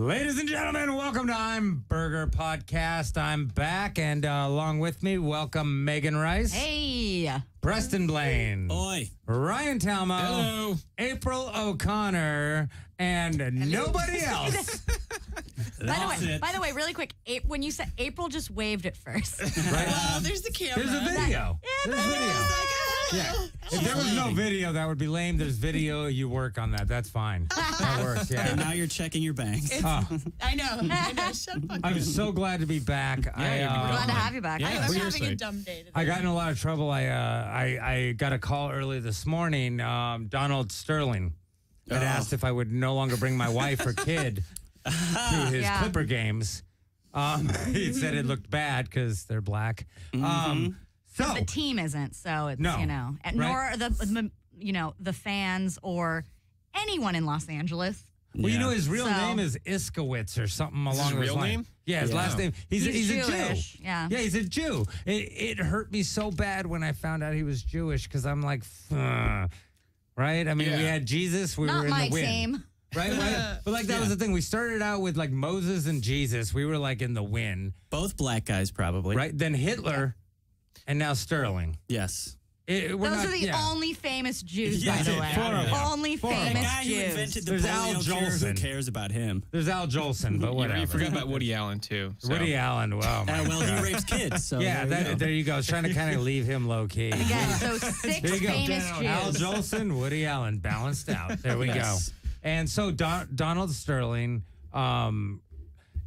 Ladies and gentlemen, welcome to I'm Burger Podcast. I'm back, and along with me, welcome Megan Rice. Hey. Preston Blaine. Oi. Ryan Talmo. Hello. April O'Connor, and nobody else. By the way, really quick, when you said April just waved at first. Right? Well, there's the camera. There's a video. There's video. Yeah. If there was no Fine. video, that would be lame. There's video. You work on that. That's fine. That works, yeah. And now you're checking your banks. I know. Shut up. I'm so glad to be back. you're Glad to have you back. Yeah. I'm having seriously. a dumb day today. I got in a lot of trouble. I got a call early this morning. Donald Sterling had asked if I would no longer bring my wife or kid to his Clipper games. He said it looked bad because they're black. So The team isn't, so it's, No. and Right. nor are the fans or anyone in Los Angeles. well, you know, his real So- name is Iskowitz or something along his those real lines. name? Yeah, his last name. He's a Jewish. Jew. Yeah. Yeah, he's a Jew. It hurt me so bad when I found out he was Jewish because I'm like, right? I mean, we Yeah. had Jesus. We Not were in my the win. team. Right? But like that was the thing. We started out with like Moses and Jesus. We were like in the win. Both black guys, probably. Right? Then Hitler and now Sterling. Yes. We're Those not- are the yeah. only famous Jews, Yeah, by the four way. of them. Only Four of The them. famous guy who Jews. invented the There's Al polio cure, who Jolson. cares about him? There's Al Jolson, but whatever. You forgot about Woody Allen, too. So. Woody Allen. Wow. Well, he rapes kids, so Yeah, there you go. I was trying to kind of leave him low key. Again, so 6 There you go. famous Al Jews. Jolson, Woody Allen, balanced out. There we Yes. go. And so Donald Sterling,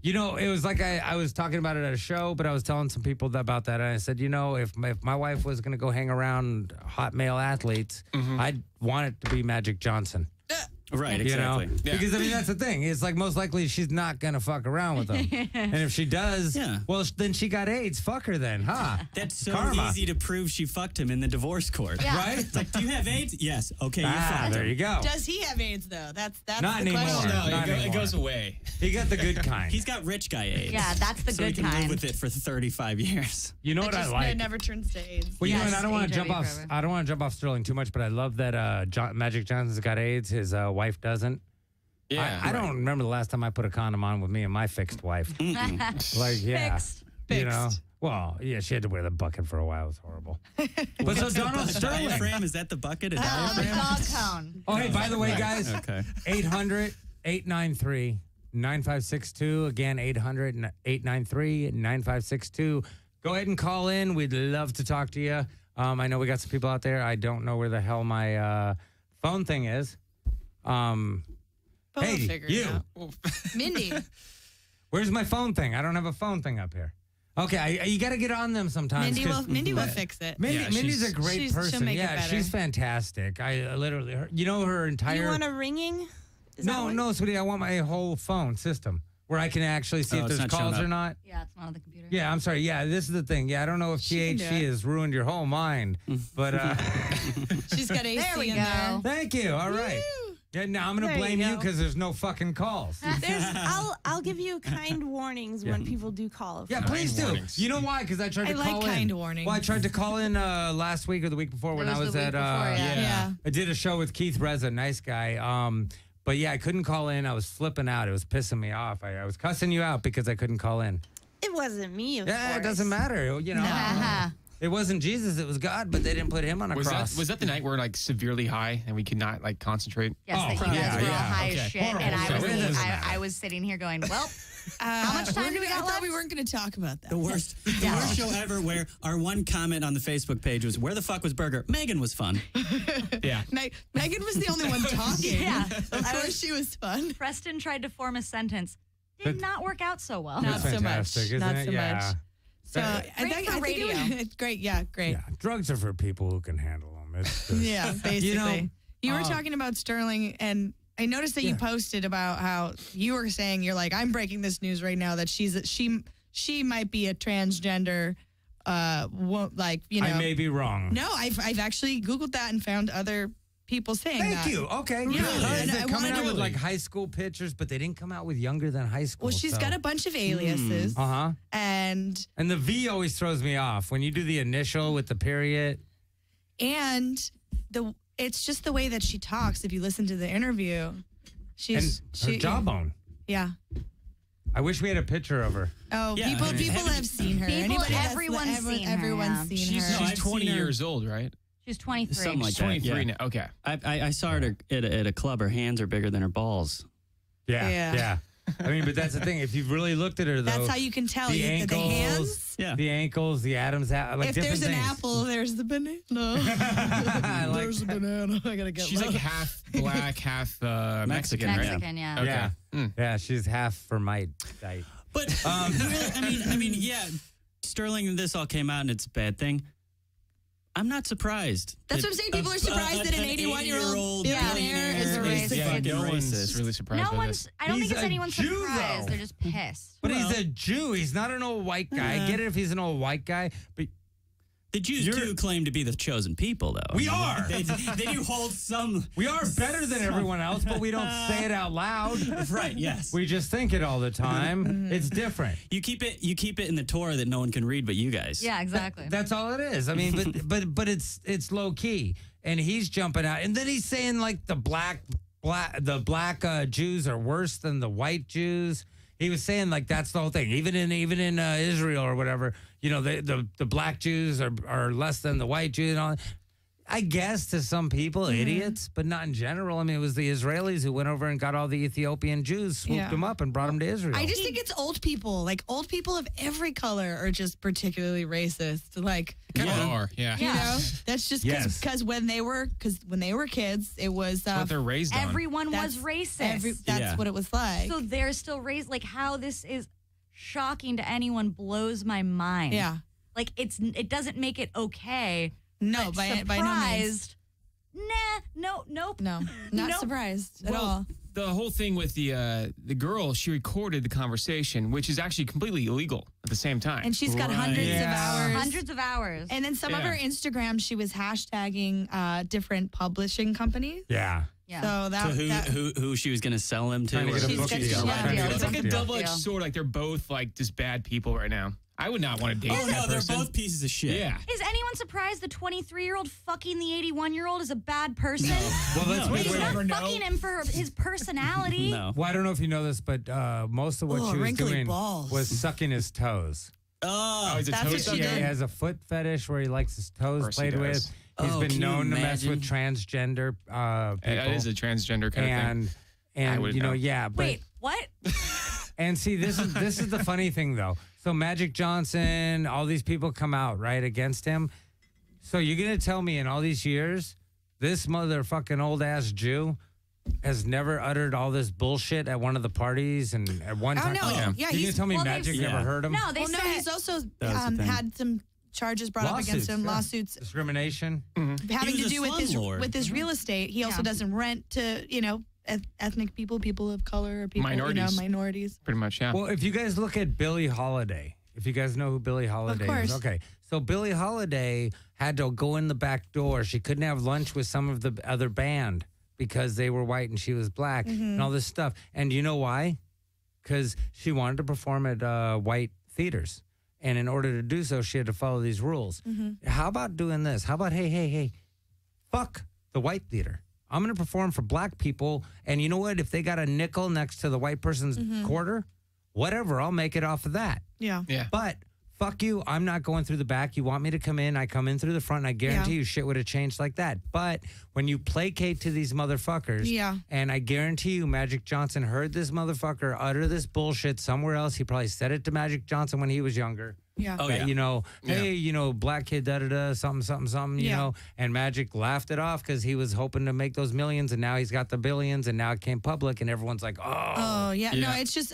you know, it was like I was talking about it at a show, but I was telling some people about that. And I said, you know, if my wife was going to go hang around hot male athletes, I'd want it to be Magic Johnson. Right, You know, exactly. Yeah. because I mean that's the thing. It's like most likely she's not gonna fuck around with him, and if she does, well, then she got AIDS. Fuck her then, huh? That's so Karma. easy to prove she fucked him in the divorce court. Yeah. Right? It's like, do you have AIDS? Yes. Okay, you're fucked. There you go. Does he have AIDS though? That's Not the anymore. question. No, Not it anymore. goes away. He got the good kind. He's got rich guy AIDS. Yeah, that's the so good he can kind. live with it for 35 years. You know what I like? It never turns to AIDS. Well, you know, Yes, and I don't want to HIV jump off. forever. I don't want to jump off Sterling too much, but I love that Magic Johnson's got AIDS. His wife doesn't. Yeah. I don't remember the last time I put a condom on with me and my fixed wife. Like, yeah, Fixed. you know. Well, yeah, she had to wear the bucket for a while. It was horrible. But so Donald Sterling. Diaphragm? Is that the bucket? A The diaphragm? dog cone. Oh, hey, by the way, guys, Okay. 800-893-9562. Again, 800-893-9562. Go ahead and call in. We'd love to talk to you. I know we got some people out there. I don't know where the hell my phone thing is. But we'll Hey, figure you. it out. Mindy. Where's my phone thing? I don't have a phone thing up here. Okay, you got to get on them sometimes. Mindy will fix it. Mindy's a great she'll person. make it Yeah, better. she's fantastic. I literally, you know, her entire. You want a ringing? Is that what- No, sweetie. I want my whole phone system where I can actually see Oh, if it's there's not showing calls or up. not. Yeah, it's not on the computer. Yeah, I'm sorry. Yeah, this is the thing. Yeah, I don't know if She can do THC it. has ruined your whole mind, but She's got AC There we in go. there. thank you. All right. Woo. Yeah, now I'm going There to you blame you go. because there's no fucking calls. I'll give you kind warnings when people do call. Yeah, please do. warnings. You know why? Because I tried to I like call in. kind warnings. Well, I tried to call in last week or the week before when It I was was the at. week before, Yeah. I did a show with Keith Reza, nice guy. But yeah, I couldn't call in. I was flipping out. It was pissing me off. I was cussing you out because I couldn't call in. It wasn't me, of Yeah, it course. doesn't matter. You know, it wasn't Jesus. It was God, but they didn't put him on a cross. Was that the night where like severely high and we could not like concentrate? Yes, Oh, that you guys yeah, were all yeah. high Okay. as shit, Horrible. and So it doesn't matter. I was sitting here going, well, how much time do we got I thought left? we weren't going to talk about that. The worst show ever where our one comment on the Facebook page was, where the fuck was Burger? Megan was fun. Yeah. Megan was the only one talking. Yeah. Of course she was fun. Preston tried to form a sentence. Did not work out so well. No. That's Not so much. fantastic, isn't Not it? so Yeah. much. So Great for radio. It's great. Yeah, great. Yeah, drugs are for people who can handle them. It's just, Yeah, basically. You know, you were talking about Sterling, and I noticed that you posted about how you were saying you're like, I'm breaking this news right now that she might be a transgender. I may be wrong. No, I've actually Googled that and found other people saying that. Thank you. Okay. Yeah, Because and they're I coming out wanted with to- like high school pictures, but they didn't come out with younger than high school. Well, she's got a bunch of aliases, Uh-huh. and And the V always throws me off. When you do the initial with the period. it's just the way that she talks. If you listen to the interview, And her jawbone. Yeah. I wish we had a picture of her. Oh, Yeah, people I mean, have seen her. Everyone's seen her. Everyone's Yeah. seen her. She's 20 years old, right? She's 23. Something like She's that. 23 yeah. now. Okay. I saw her at a club. Her hands are bigger than her balls. Yeah. I mean, but that's the thing. If you've really looked at her, though, That's how you can tell. the The ankles, hands. Yeah. the ankles, the Adam's apple. Like If different there's an things. apple, there's the banana. I like There's a banana. I gotta get. She's like low. half black, half Mexican, right? Mexican, yeah. Okay. Yeah, yeah. She's half for my diet. But really, I mean, yeah. Sterling, this all came out, and it's a bad thing. I'm not surprised. That's what I'm saying. People are surprised that an 81-year-old billionaire is a racist. Yeah, fucking no one's racist. really surprised No by one's. this. I don't He's think it's a anyone's Jew, surprised. though. They're just pissed. But he's a Jew. He's not an old white guy. I get it if he's an old white guy, but The Jews do claim to be the chosen people, though. We are. They do hold some. we are better than everyone else, but we don't say it out loud. Right. Yes. We just think it all the time. It's different. You keep it in the Torah that no one can read but you guys. Yeah, exactly. That's all it is. I mean, but it's low key, and he's jumping out, and then he's saying like the black Jews are worse than the white Jews. He was saying like that's the whole thing. Even in Israel or whatever, you know, the black Jews are less than the white Jews and all. I guess to some people, idiots, but not in general. I mean, it was the Israelis who went over and got all the Ethiopian Jews, swooped them up, and brought them to Israel. I just think it's old people. Like old people of every color are just particularly racist. Like Kind of are, yeah. you know, that's just because when they were kids, it was That's what they're raised on. Everyone was that's racist. that's what it was like. So they're still raised. Like how this is shocking to anyone blows my mind. yeah. Like it doesn't make it okay. No, but by no means. surprised. Nope. No, not Nope. surprised at all. Well, the whole thing with the girl, she recorded the conversation, which is actually completely illegal at the same time. And she's got Right. hundreds of Yeah. hours. Hundreds of hours. And then some of Yeah. her Instagram, she was hashtagging different publishing companies. yeah. yeah. So that, Who she was going to sell him to? Trying to get a She's book got- deal. she's got a Trying to deal. get a It's like book a deal. double-edged Yeah. sword. Like they're both like just bad people right now. I would not want to date Oh, that no, they're person. both pieces of shit. Yeah. Is anyone surprised the 23-year-old fucking the 81-year-old is a bad person? Well, let's No. wait. He's wait, not wait. fucking him for his personality. No. Well, I don't know if you know this, but most of what she was wrinkly doing balls. was sucking his toes. Oh, he's a That's toe what she sucker. Yeah, he did. has a foot fetish where he likes his toes course he played with. does. He's Oh, been can you known to mess with imagine? transgender people. That is a transgender kind of thing. And wouldn't you know, know. yeah, but Wait, what? and see, this is the funny thing though. So Magic Johnson, all these people come out right against him. So you're gonna tell me in all these years, this motherfucking old ass Jew has never uttered all this bullshit at one of the parties and at one Oh, time? no. Yeah, you gonna he's- tell me well, Magic they've- never Yeah. heard him? No, they Well, no, said he's also That was the thing. had some charges brought up against him, yeah. lawsuits Discrimination. having He to was a do with slumlord. his real estate. He also Yeah. doesn't rent to ethnic people of color, or people Minorities. minorities. Pretty much, yeah. Well, if you guys look at Billie Holiday, if you guys know who Billie Holiday course. is, okay. So Billie Holiday had to go in the back door. She couldn't have lunch with some of the other band because they were white and she was black and all this stuff. And you know why? Because she wanted to perform at white theaters. And in order to do so, she had to follow these rules. How about doing this? How about, hey, fuck the white theater. I'm going to perform for black people. And you know what? If they got a nickel next to the white person's quarter, whatever, I'll make it off of that. Yeah. yeah. But fuck you, I'm not going through the back. You want me to come in, I come in through the front, and I guarantee you shit would have changed like that. But when you placate to these motherfuckers, Yeah. and I guarantee you Magic Johnson heard this motherfucker utter this bullshit somewhere else. He probably said it to Magic Johnson when he was younger. Yeah. Oh, That, yeah. you know, hey, you know, black kid, da-da-da, something, you Yeah. know. And Magic laughed it off because he was hoping to make those millions, and now he's got the billions, and now it came public, and everyone's like, Oh yeah. No, Yeah. it's just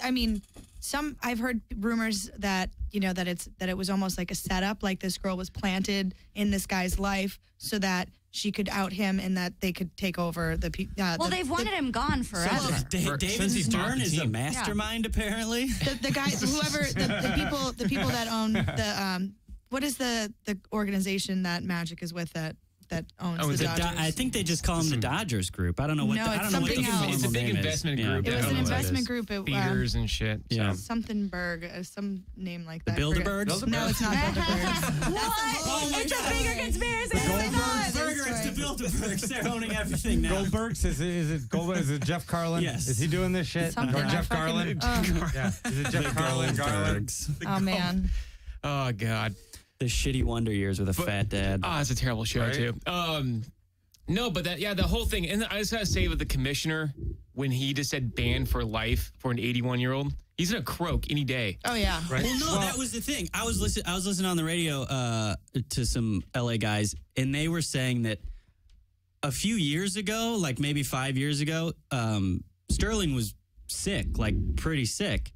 I've heard rumors that it was almost like a setup, like this girl was planted in this guy's life so that she could out him and that they could take over the people. well, they've wanted him gone forever. Since David he bought Stern the is a team. mastermind, apparently. the guys, the people that own the what is the organization that Magic is with that that owns Oh, the the Dodgers. I think they just call them the Dodgers Group. I don't know what. No, I it's don't know what the something else. formal It's a big name is. investment Yeah. group. It I was don't an know what it investment is. group. It, Feeders and shit. Yeah. something Berg, some name like that. Bilderbergs? No, it's not Bilderbergs. What? It's a bigger conspiracy. It's not. Burger, it's the Bilderbergs. They're owning everything now. Goldbergs? Is it Jeff Carlin? Yes. Is he doing this shit? Something Or I Jeff fucking- Garland? Yeah. Is it Jeff Carlin? Garland? Goldbergs. Oh man. Oh God. The shitty Wonder Years with a fat dad. Oh, it's a terrible show Right? too. No, but the whole thing, and I just gotta say with the commissioner, when he just said ban for life for an 81-year-old, he's gonna croak any day. Oh yeah. Right? Well, no, that was the thing. I was listening on the radio to some LA guys, and they were saying that a few years ago, like maybe 5 years ago, Sterling was sick, like pretty sick.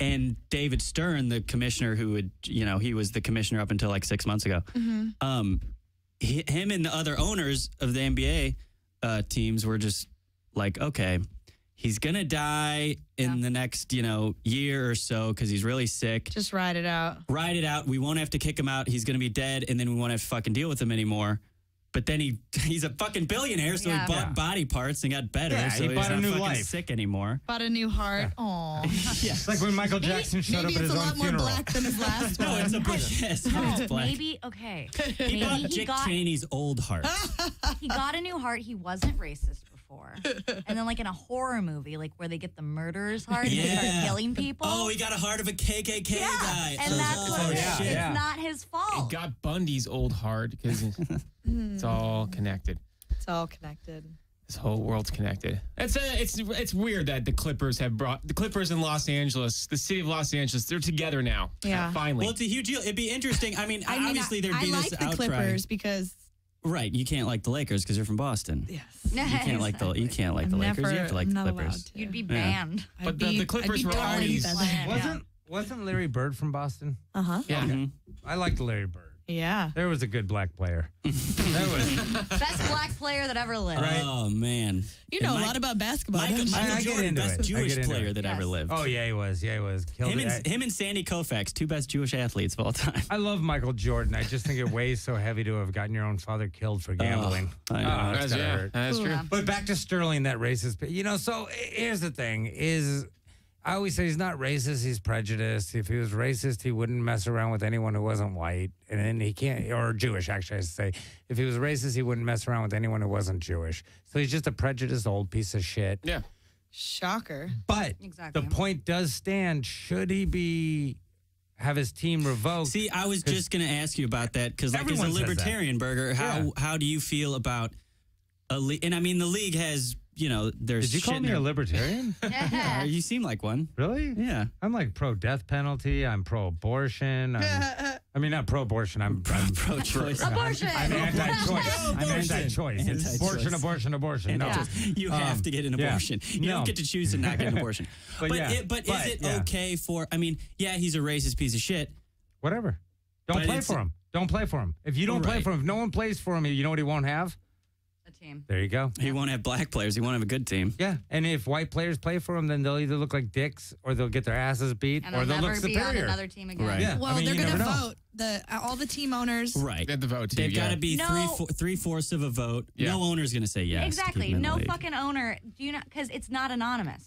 And David Stern, the commissioner he was the commissioner up until like 6 months ago. Him and the other owners of the NBA teams were just like, okay, he's going to die in the next, year or so because he's really sick. Just ride it out. Ride it out. We won't have to kick him out. He's going to be dead, and then we won't have to fucking deal with him anymore. But then he's a fucking billionaire, so Yeah. he bought body parts and got better. Yeah, so he he's bought a not new fucking life. sick anymore. Bought a new heart. Aw. It's like when Michael Jackson showed Maybe up at it's his a own lot more funeral. black than his last No, one. it's a yes, No, it's black. maybe okay. He bought Maybe he Dick got Cheney's old heart. he got a new heart. He wasn't racist before, and then like in a horror movie, like where they get the murderer's heart and they start killing people. Oh, he got a heart of a KKK yeah, guy. and that's what it is. yeah, It's yeah. not his He fault. got Bundy's old heart because it's all connected. It's all connected. This whole world's connected. It's weird that the Clippers have brought the Clippers in Los Angeles, the city of Los Angeles. They're together now. Yeah. Finally. Well, it's a huge deal. It'd be interesting. I mean, obviously there'd I be like this the outcry. Clippers because Right, you can't like the Lakers because you're from Boston. yes, You can't like the Lakers. You have to like I'm the not Clippers. allowed to. You'd be banned. But the Clippers were always- Wasn't Larry Bird from Boston? Uh-huh. yeah. I liked Larry Bird. Yeah. There was a good black player. There was. Best black player that ever lived. Right. Oh man, You know And a lot about basketball, Michael, don't you? Michael I get Jordan, into best it. I Jewish get into player it. that ever Yes. lived. Oh yeah, he was. Yeah, he was. Killed it. Him and Sandy Koufax, two best Jewish athletes of all time. I love Michael Jordan. I just think it weighs so heavy to have gotten your own father killed for gambling. I know. That's gotta hurt. That's true. Yeah. But back to Sterling, that racist. So here's the thing: is I always say he's not racist. He's prejudiced. If he was racist, he wouldn't mess around with anyone who wasn't white, and then he can't, or Jewish. Actually, I should say, if he was racist, he wouldn't mess around with anyone who wasn't Jewish. So he's just a prejudiced old piece of shit. Yeah. Shocker. But Exactly. the point does stand: should he have his team revoked? See, I was just going to ask you about that because, like, as a Everyone says that. libertarian, Burger, how do you feel about a league? And I mean, the league has, there's. Did you call shit me in a there. libertarian? Yeah, you seem like one. Really? Yeah. I'm like pro-death penalty. I'm pro-abortion. I mean, not pro-abortion. I'm Pro-choice. Abortion. I'm anti-choice. I'm Abortion. anti-choice. It's Anti-choice. abortion. No. Yeah. You have to get an yeah. abortion. You No. don't get to choose to not get an abortion. But yeah. Is But, it yeah. okay for? I mean, yeah, he's a racist piece of shit. Whatever. Don't But play it's- for him. Don't play for him. If you don't play Right. for him, if no one plays for him, you know what he won't have? A team. There you go. He won't have black players. He won't have a good team. Yeah. And if white players play for him, then they'll either look like dicks or they'll get their asses beat And or they'll they'll never look be on superior. another team again. Right. Yeah. Well, I mean, they're you going to never know. vote. All the team owners. Right. They have the vote too. They've got to be No. three-fourths of a vote. Yeah. No owner's going to say yes. to Exactly. keep him in the No league. fucking owner. Do you not? Because it's not anonymous.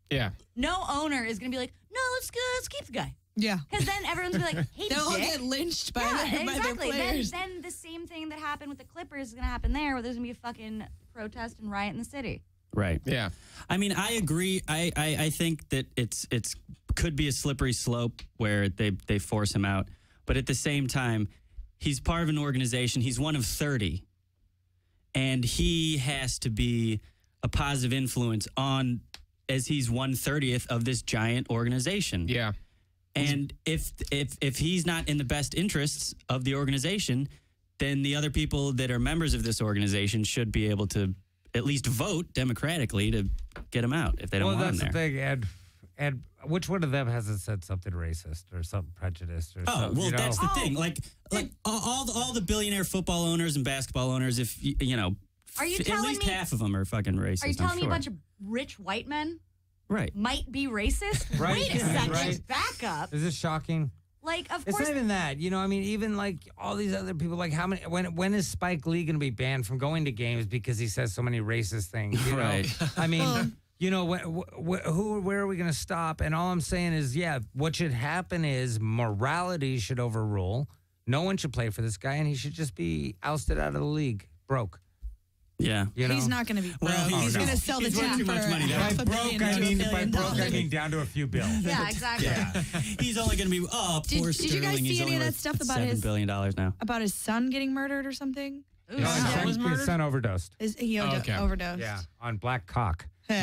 Yeah. No owner is going to be like, no, let's keep the guy. Yeah. Because then everyone's going to be like, hey, They'll all dick. get lynched by, Yeah, their, by their exactly. players. Then the same thing that happened with the Clippers is going to happen there, where there's going to be a fucking protest and riot in the city. Right. Yeah. I mean, I agree. I think that it's could be a slippery slope where they force him out. But at the same time, he's part of an organization. He's one of 30. And he has to be a positive influence on, as he's 1/30th of this giant organization. Yeah. And if he's not in the best interests of the organization, then the other people that are members of this organization should be able to at least vote democratically to get him out if they don't Well, want him that's there. the thing. Ed, which one of them hasn't said something racist or something prejudiced or Oh, something? well, that's the thing. Like all the billionaire football owners and basketball owners, if Are you at telling least me- half of them are fucking racist. Are you telling I'm me sure. a bunch of rich white men Right. might be racist? Right, Wait a second. right. Back up. Is this shocking? Like, of It's course. not even that, you know. I mean, even like all these other people. Like, how many? When is Spike Lee going to be banned from going to games because he says so many racist things? You know? Right. I mean, you know, where are we going to stop? And all I'm saying is, yeah, what should happen is morality should overrule. No one should play for this guy, and he should just be ousted out of the league, broke. Yeah. You know? He's not going to be broke. Well, he's no. going to sell the He's worth team too for much money, though. half By a broke, billion I to $1 mean billion. down to a few bills. Yeah, exactly. Yeah. He's only going to be, Did- poor did you Sterling. guys see He's any only of that worth stuff about $7 his- billion now. About his son getting murdered or something? Ooh, No, yeah. his son was murdered? His son overdosed. He okay. overdosed. Yeah, on black cock. See,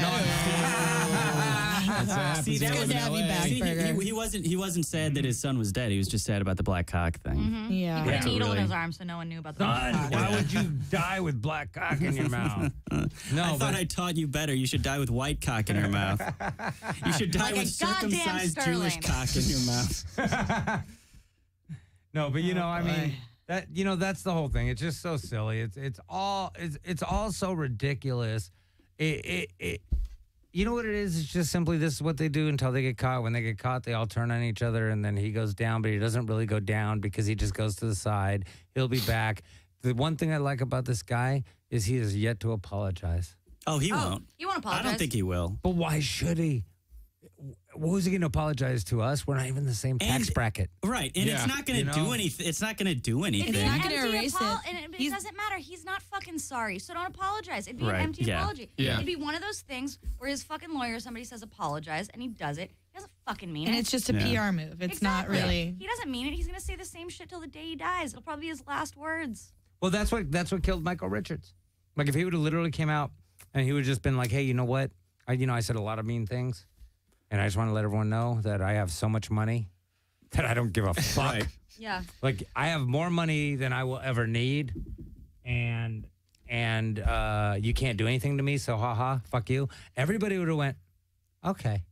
that was good to have you back, See, Burger. he wasn't sad that his son was dead. He was just sad about the black cock thing. Yeah. He put Yeah. a needle in Really. his arm so no one knew about the Son, cock. why would you die with black cock in your mouth? No, I thought but I taught you better. You should die with white cock in your mouth. You should die Like a with goddamn circumcised Jewish Sterling. cock in your mouth. no, but you know, I mean, that you know, that's the whole thing. It's just so silly. It's all so ridiculous. You know what it is? It's just simply this is what they do until they get caught. When they get caught, they all turn on each other, and then he goes down, but he doesn't really go down because he just goes to the side. He'll be back. The one thing I like about this guy is he has yet to apologize. Oh, he won't. You won't I apologize. don't think he will. But why should he? Who's he going to apologize to us? We're not even the same tax And- bracket. Right, and Yeah. it's not going to You know? do anything. It's not going to do anything. It's It's an not gonna empty erase it. And it He's- doesn't matter. He's not fucking sorry, so don't apologize. It'd be Right, an empty yeah. apology. Yeah. It'd be one of those things where his fucking lawyer, somebody says apologize, and he does it. He doesn't fucking mean And it. it's just a Yeah. PR move. It's not Exactly. really. He doesn't mean it. He's gonna say the same shit till the day he dies. It'll probably be his last words. Well, that's what killed Michael Richards. Like if he would have literally came out and he would have just been like, "Hey, you know what? I said a lot of mean things, and I just want to let everyone know that I have so much money that I don't give a fuck. Right. Yeah. Like I have more money than I will ever need, and you can't do anything to me. So haha, fuck you." Everybody would have went, "Okay,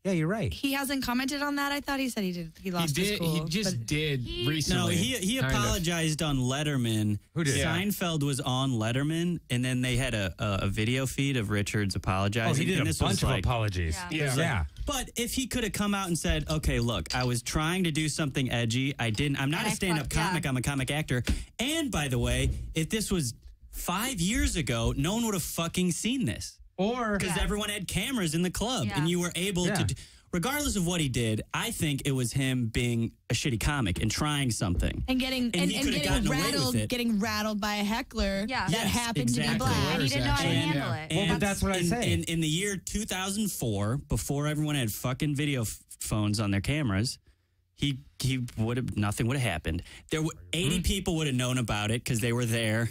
yeah, you're right." He hasn't commented on that. I thought he said he did. He lost his cool. He just but- did He- No, recently. he kind of. apologized on Letterman. Who did? Yeah. Seinfeld was on Letterman, and then they had a video feed of Richards apologizing. Oh, he did and a this bunch was of like, apologies. Yeah. Yeah. But if he could have come out and said, "Okay, look, I was trying to do something edgy. I didn't. I'm not And a I stand-up fucked- yeah. comic. I'm a comic actor. And by the way, if this was 5 years ago, no one would have fucking seen this Or because Yeah. everyone had cameras in the club, Yeah. and you were able Yeah. to." Regardless of what he did, I think it was him being a shitty comic and trying something. and getting And and, he and could have getting gotten away with rattled, it. getting rattled by a heckler Yeah. that Yes, happened to exactly. be black. And he didn't know how to Actually, handle yeah. it. Well, but that's what I say. In the year 2004, before everyone had fucking video phones on their cameras, he would have nothing would have happened. 80 people would have known about it because they were there.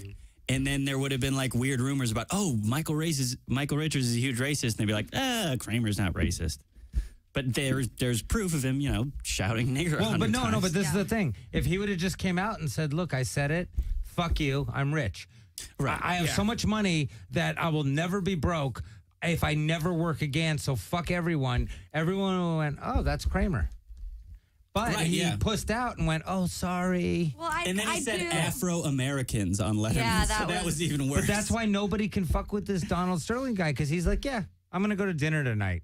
And then there would have been like weird rumors about, Michael Richards is a huge racist. And they'd be like, Kramer's not racist. But there's proof of him, shouting nigger. Well, but 100 no, times. but this is the thing. If he would have just came out and said, "Look, I said it. Fuck you. I'm rich. Right. I have so much money that I will never be broke if I never work again. So fuck everyone." Everyone went, "Oh, that's Kramer." But Right, he yeah. pussed out and went, "Oh, sorry." Well, And then he I said do. Afro-Americans on Letterman. Yeah, so that that was- was even worse. But that's why nobody can fuck with this Donald Sterling guy because he's like, "Yeah, I'm gonna go to dinner tonight.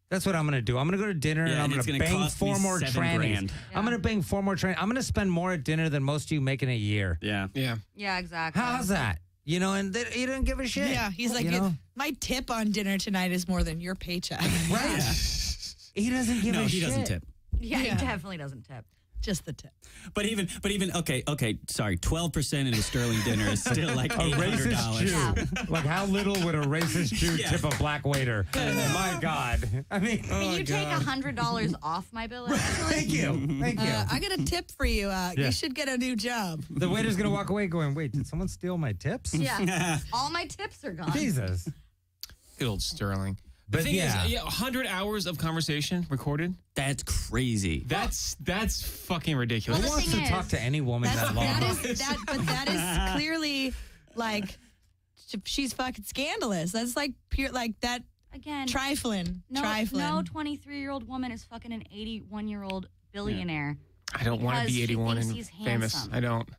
That's what I'm gonna do. I'm gonna go to dinner and Yeah, I'm and it's gonna gonna bang cost me 4 more $7 trannies. grand. I'm gonna bang 4 more trannies. I'm gonna spend more at dinner than most of you make in a year." Yeah. Yeah. Yeah, exactly. How's that? And he didn't give a shit. Yeah, he's like, you know? my tip on dinner tonight is more than your paycheck. Right. He doesn't give No, a he shit. doesn't tip. Yeah, Yeah. he definitely doesn't tip. Just the tip. But even okay, sorry, 12% of the Sterling dinner is still like A racist $800. Jew. Yeah. Like, how little would a racist Jew Yeah. tip a black waiter? My God. I mean, Can you take $100 off my bill? Actually? thank you. Thank you. I got a tip for you. Yeah. You should get a new job. The waiter's going to walk away going, "Wait, did someone steal my tips?" Yeah. All my tips are gone. Jesus. Good old Sterling. The But thing yeah. is, 100 hours of conversation recorded. That's crazy. That's fucking ridiculous. Who the wants to thing talk is- to any woman that long? That is clearly like she's fucking scandalous. That's like pure like that Again, trifling. no 23-year-old woman is fucking an 81-year-old billionaire. I don't want to Because be she 81 thinks and he's famous. handsome. I don't.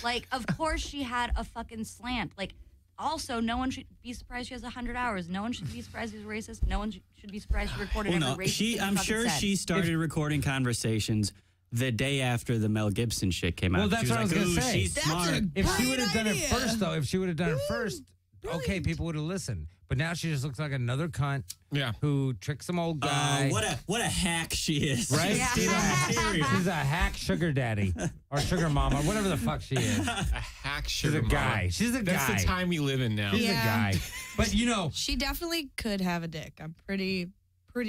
Like, of course she had a fucking slant. Like, also, no one should be surprised she has 100 hours. No one should be surprised he's racist. No one should be surprised she recorded Well, every no, racist thing I'm fucking sure said. she started recording conversations the day after the Mel Gibson shit came out. Well, that's She what I was like, going to "Ooh, say. She's That's smart. If she would have done it idea. first, though, if she would have done it first, okay, people would have listened. But now she just looks like another cunt Yeah. who tricked some old guy. What a hack she is. Right? She's stealing material. She's a hack sugar daddy or sugar mama, whatever the fuck she is. A hack She's sugar a mama. guy. She's a That's guy. the time we live in now. She's Yeah. a guy. But you know, She definitely could have a dick. I'm pretty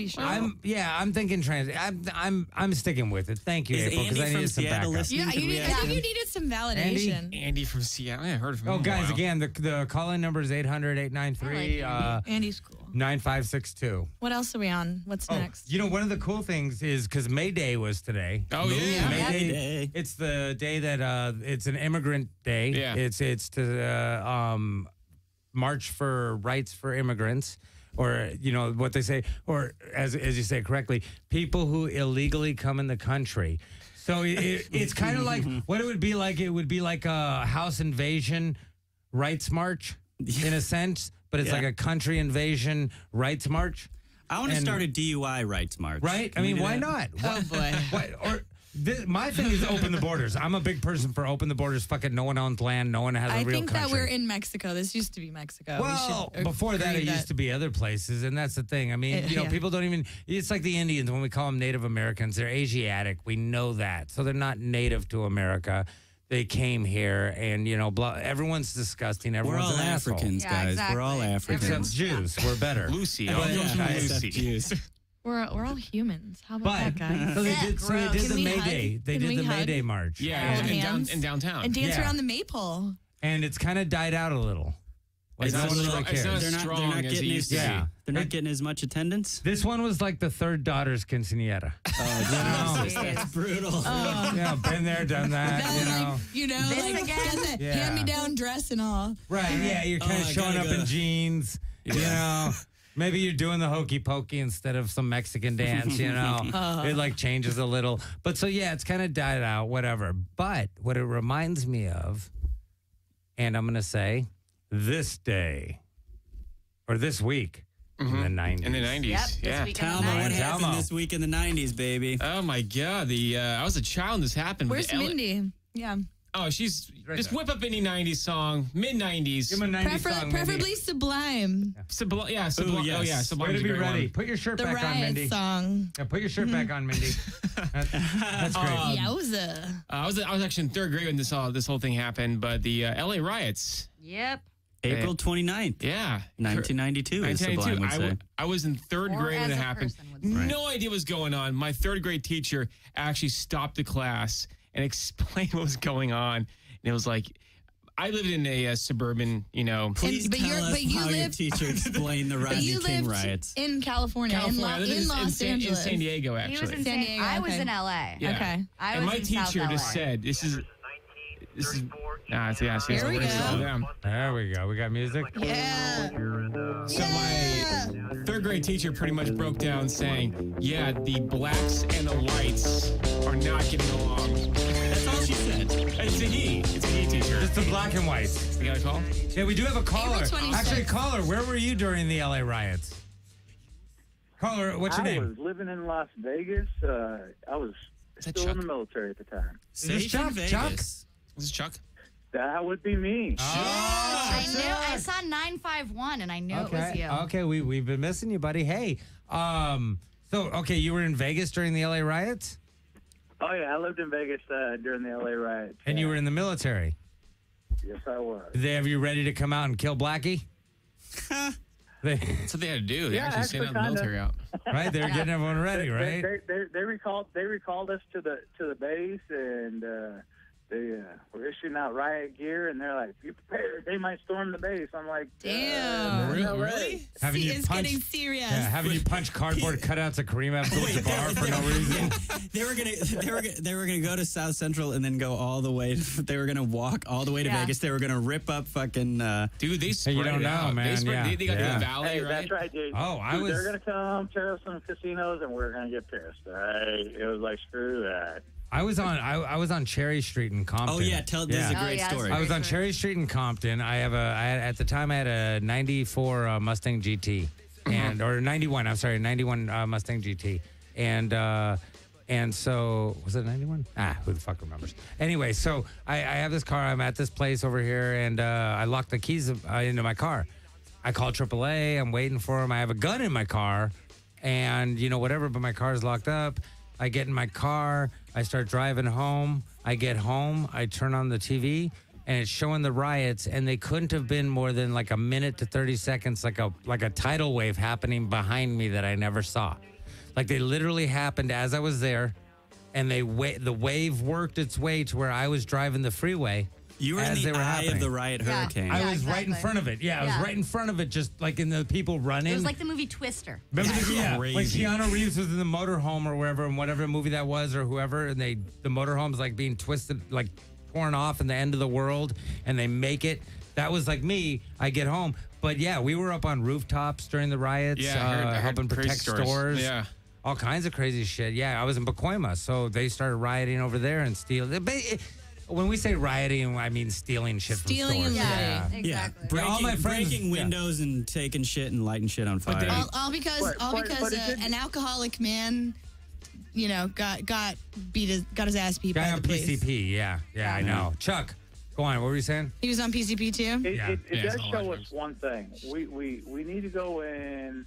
sure. I'm thinking trans. I'm sticking with it. Thank you, Is April, Andy because I from needed some Seattle backup. listening? yeah, Could we I ask think him? you needed some validation. Andy from Seattle. I haven't heard from him. Oh, in a guys, while. again, the call-in number is 800-893 Andy's cool. 9562. What else are we on? What's next? You know, one of the cool things is because May Day was today. Oh, yeah. May May Day. Day. It's the day that it's an immigrant day. Yeah. It's to march for rights for immigrants, or you know what they say, or as you say correctly, people who illegally come in the country. So it's kind of like what it would be like. It would be like a house invasion rights march in a sense, but it's Yeah. like a country invasion rights march. I want to And- start a DUI rights march. Right? Can I we mean, do why that? not? My thing is open the borders. I'm a big person for open the borders. Fucking no one owns land. No one has a I real think country. that we're in Mexico. This used to be Mexico. Well, we should before that, agree it used to be other places, and that's the thing. I mean, you know, Yeah. people don't even. It's like the Indians when we call them Native Americans. They're Asiatic. We know that, so they're not native to America. They came here, and you know, everyone's disgusting. We're Everyone's all an asshole. Africans, Yeah, guys. We're all exactly. Africans. Except Jews. We're better. Lucy. But- All comes from yeah, Lucy. except Jews. We're all humans. How about But that, guys? so they Yeah, did. So they gross. did Can the we May hug? Day. They Can did we the May hug? Day march. Yeah, Hold hands. in downtown. And dance Yeah. around the maypole. And it's kind of died out a little. Like, It's no not one strong- really it's cares. not They're not strong as it getting used to as, be. Yeah. They're not getting as much attendance. This one was like the third daughter's quinceanera. Oh, Jesus, that's brutal. Yeah, been there, done that. That You was know. like, you know, This like again? got the Yeah. hand-me-down dress and all. Right, yeah, you're kind Oh, of I showing up gotta in go. jeans, you know. Maybe you're doing the hokey pokey instead of some Mexican dance, you know. It like changes a little. But so, yeah, it's kind of died out, whatever. But what it reminds me of, and I'm going to say this day or this week in the 90s. In the 90s. Yep, this yeah. week in the Tell me what 90s. happened Talmo. this week in the 90s, baby. Oh, my God. I was a child when this happened. but Where's the L- Mindy? Yeah. Oh, she's Right just there. whip up any 90s song, mid-90s. Give him a 90s song, Mindy. Preferably Sublime. Sublime. Ooh, Oh, yes. yeah. Way Sublime's to a be great ready. one. Put your shirt The back on, Riot Mindy. song. Yeah, put your shirt back on, Mindy. That's great. Yowza. I was actually in third grade when this whole thing happened, but the LA riots. Yep. April 29th, Yeah. 1992, as Sublime would say. I was in third Or grade when as it a happened. person would say. No idea what was going on. My third grade teacher actually stopped the class and explained what was going on. And it was like, I lived in a suburban, you know. Please but tell you're- us but you how your lived- teacher explained the But Rodney you King lived riots. in California, I lived in Los in Angeles. San Diego, He was actually. in San Diego, I was okay. in LA. Yeah. Okay. I And was my in South teacher just LA. said, this is, yeah, see, Here we we're gonna go. slow down. There we go. We got music. Yeah. So my third grade teacher pretty much broke down saying, yeah, the blacks and the whites are not getting along. That's all she said. It's a he teacher. It's the black and whites. You got a call? Yeah, we do have a caller. April 26th. Actually, caller, where were you during the LA riots? Caller, what's your I name? was living in Las Vegas. I was that still in Chuck? the military at the time. this Safe in Chuck? Vegas. Chuck? Is this Chuck? That would be me. I knew. I saw 951, and I knew it was you. Okay, we've been missing you, buddy. Hey, okay, you were in Vegas during the LA riots, Oh yeah, I lived in Vegas during the LA riots. and you were in the military. Yes, I was. Did they have you ready to come out and kill Blackie? They, That's what they had to do. They Yeah, actually sent actually, out the military out. right? They were getting everyone ready, right? They recalled us to the base, and they were issuing out riot gear, and they're like, "Be prepared, they might storm the base." I'm like, Damn. Really? Having you It's punch, getting serious. yeah, having you punch cardboard cutouts of Kareem Abdul-Jabbar for no reason. They were gonna go to South Central and then go all the way. They were gonna walk all the way to Yeah. Vegas. They were gonna rip up fucking. Dude, they spread you don't it know, out. man, They, spread, yeah, they got yeah. the valley, Hey, right? that's right, dude. Oh, I Dude, was- They're gonna come tear up some casinos, and we're gonna get pissed. All right? It was like, screw that. I was on Cherry Street in Compton. Oh yeah, this is a Oh, great yeah, story. it's I was on Great Cherry Street in Compton. At the time I had a 94 Mustang GT or 91. I'm sorry, 91 Mustang GT, and And so, was it 91? Who the fuck remembers? Anyway, so I have this car. I'm at this place over here, and I locked the keys into my car. I call AAA. I'm waiting for them. I have a gun in my car, and, whatever, but my car's locked up. I get in my car. I start driving home. I get home. I turn on the TV, and it's showing the riots, and they couldn't have been more than like a minute to 30 seconds, like a tidal wave happening behind me that I never saw. Like they literally happened as I was there, and the wave worked its way to where I was driving the freeway. You were in the eye of the riot hurricane. I was right in front of it. I was right in front of it, just like in the people running. It was like the movie Twister. Remember when Keanu Reeves was in the motorhome or wherever, and whatever movie that was or whoever, and the motorhome's like being twisted, like torn off in the end of the world, and they make it. That was like me. I get home. But yeah, we were up on rooftops during the riots, I heard helping protect stores. Yeah. All kinds of crazy shit. Yeah, I was in Pacoima, so they started rioting over there and stealing. When we say rioting, I mean stealing shit from stores. Yeah, exactly. Breaking windows and taking shit and lighting shit on fire. All because an alcoholic man, got his ass beat Guy by on the police. PCP. Yeah, I know. Chuck, go on. What were you saying? He was on PCP too. It does show us one thing. We need to go in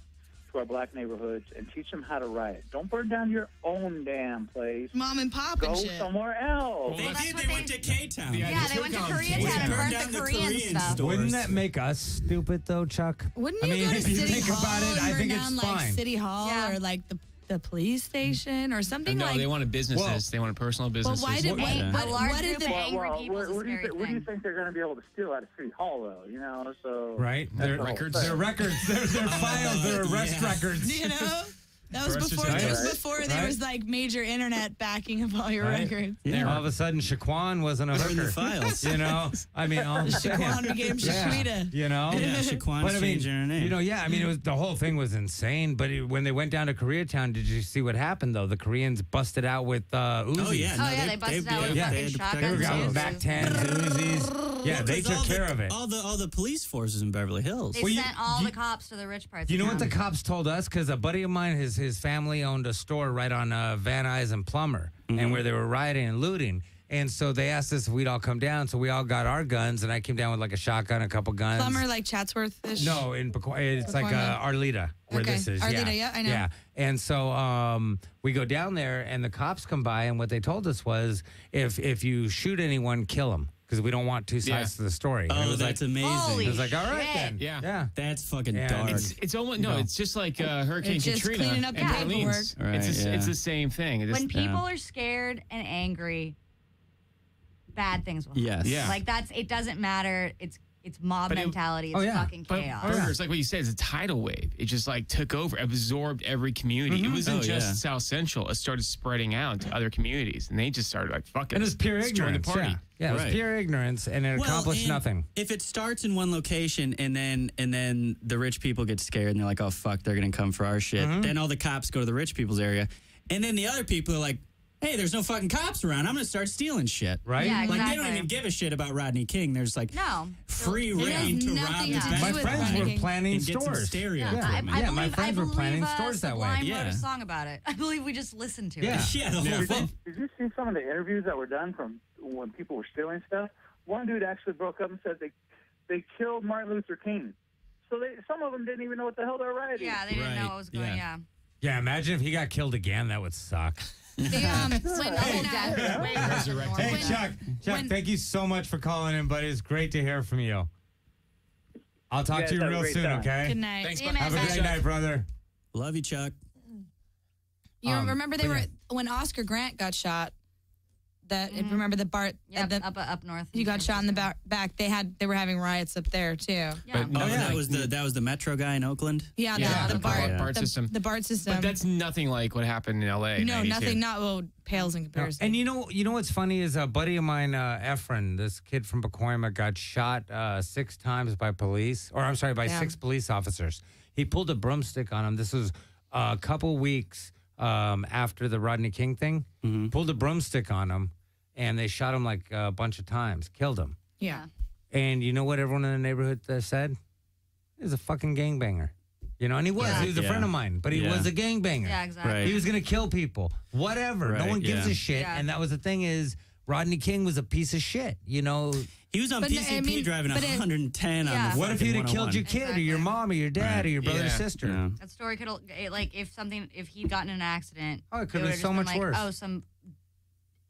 to our black neighborhoods and teach them how to riot. Don't burn down your own damn place. Mom and pop Go and shit. somewhere else. They went to K-Town. Yeah, they went to Koreatown and burnt the Korean stuff. Wouldn't that make us stupid though, Chuck? Wouldn't you go to if you City think Hall about it, and I burn think down it's like fine. City Hall or like the police station or something No, like? they wanted businesses. They wanted personal businesses. why did A large what did group of the angry people is a What do scary you thing. think they're going to be able to steal out of City Hall, though? So Right? that's Their the whole records. thing. Their records. Their files. Their arrest records. That was Birth before. certificate. That was before there was like major internet backing of all your Right? records. Yeah. All of a sudden, Shaquan wasn't a They're in the hooker. files. I mean, all Shaquan became Shaquita. Yeah, Shaquan's But I mean, changing her name. it was the whole thing was insane. But when they went down to Koreatown, did you see what happened though? The Koreans busted out with Uzis. Oh yeah, They busted out with yeah, fucking had to protect They were shotguns. out with themselves. back tens, Uzis. Yeah, they took care of it. All the police forces in Beverly Hills. They sent all the cops to the rich parts. You know of what the town. cops told us? Because a buddy of mine, his family owned a store right on Van Nuys and Plummer, and where they were rioting and looting. And so they asked us if we'd all come down. So we all got our guns, and I came down with like a shotgun, a couple guns. Plumber like Chatsworth-ish? No, it's like Pacoima. Arleta, where Okay. this is. Arleta, yeah, I know. Yeah. And so we go down there, and the cops come by, and what they told us was if you shoot anyone, kill them. Because we don't want two sides to the story. And it Oh, was that's like, amazing. Holy it was like, all right then. Yeah. Yeah. That's fucking Yeah, dark. It's almost it's just like Hurricane It's just Katrina cleaning up the and paperwork. Orleans. Right, It's the same thing. It just- When people are scared and angry, bad things will happen. Yes. Yeah. Like it doesn't matter. It's mob But it- mentality. It's Oh, yeah. fucking But chaos. Burgers, like what you said, is a tidal wave. It just like took over, absorbed every community. It wasn't Oh, just yeah. South Central. It started spreading out to other communities, and they just started like, fuck it. And it was pure let's join ignorance. the party. Yeah, it was Right. pure ignorance, and it accomplished and nothing. If it starts in one location and then the rich people get scared and they're like, oh fuck, they're gonna come for our shit. Then all the cops go to the rich people's area, and then the other people are like, hey, there's no fucking cops around. I'm gonna start stealing shit. Right? Yeah, Like they don't exactly. even give a shit about Rodney King. There's like No. free It has reign to rob nothing the to do best My with friends Rodney were King. planning and get some stores. stereo Yeah, equipment. Yeah, my friends were planning I believe, stores that way. Sublime Yeah. wrote a song about it. I believe we just listened to Yeah. it. Yeah, the whole thing. Did you see some of the interviews that were done from when people were stealing stuff? One dude actually broke up and said they killed Martin Luther King. So some of them didn't even know what the hell they were writing. Yeah, they didn't Right. know what was going. Yeah. Yeah. Yeah, imagine if he got killed again. That would suck. When the whole death is way worse than normal. Hey, Chuck, thank you so much for calling in, buddy. It's great to hear from you. I'll talk You to you guys have a real great soon, time. okay? Good night. Thanks, See you, bud. man. Have a great night, brother. Love you, Chuck. You remember they but were yeah. when Oscar Grant got shot. Remember the Bart? Yep, the- up north. he got shot in the back. They were having riots up there too. Yeah. But no, Oh, yeah, like- that was the Metro guy in Oakland. Yeah, Yeah, the the Bart, BART the, system. The BART system. But that's nothing like what happened in L.A. in no, 92. nothing. Not pales in comparison. And you know what's funny is a buddy of mine, Efren, this kid from Pacoima, got shot 6 times by police, or I'm sorry, by 6 police officers. He pulled a broomstick on him. This was a couple weeks after the Rodney King thing. Pulled a broomstick on him, and they shot him like a bunch of times, killed him. yeah. And you know what everyone in the neighborhood said? He's a fucking gangbanger. You know, and he was. Yeah. He was a friend of mine, but he was a gangbanger. Yeah, exactly. Right. He was going to kill people. Whatever. No Right, one gives yeah. a shit. Yeah. And that was the thing is, Rodney King was a piece of shit. You know, He was on But PCP I mean, driving but it- 110 Yeah. on the what if he'd have killed your kid or your Exactly. mom or your dad or your brother or Yeah. sister? Yeah. That story could like if he'd gotten in an accident. Oh, it could would've have been so just much like, worse. Oh, some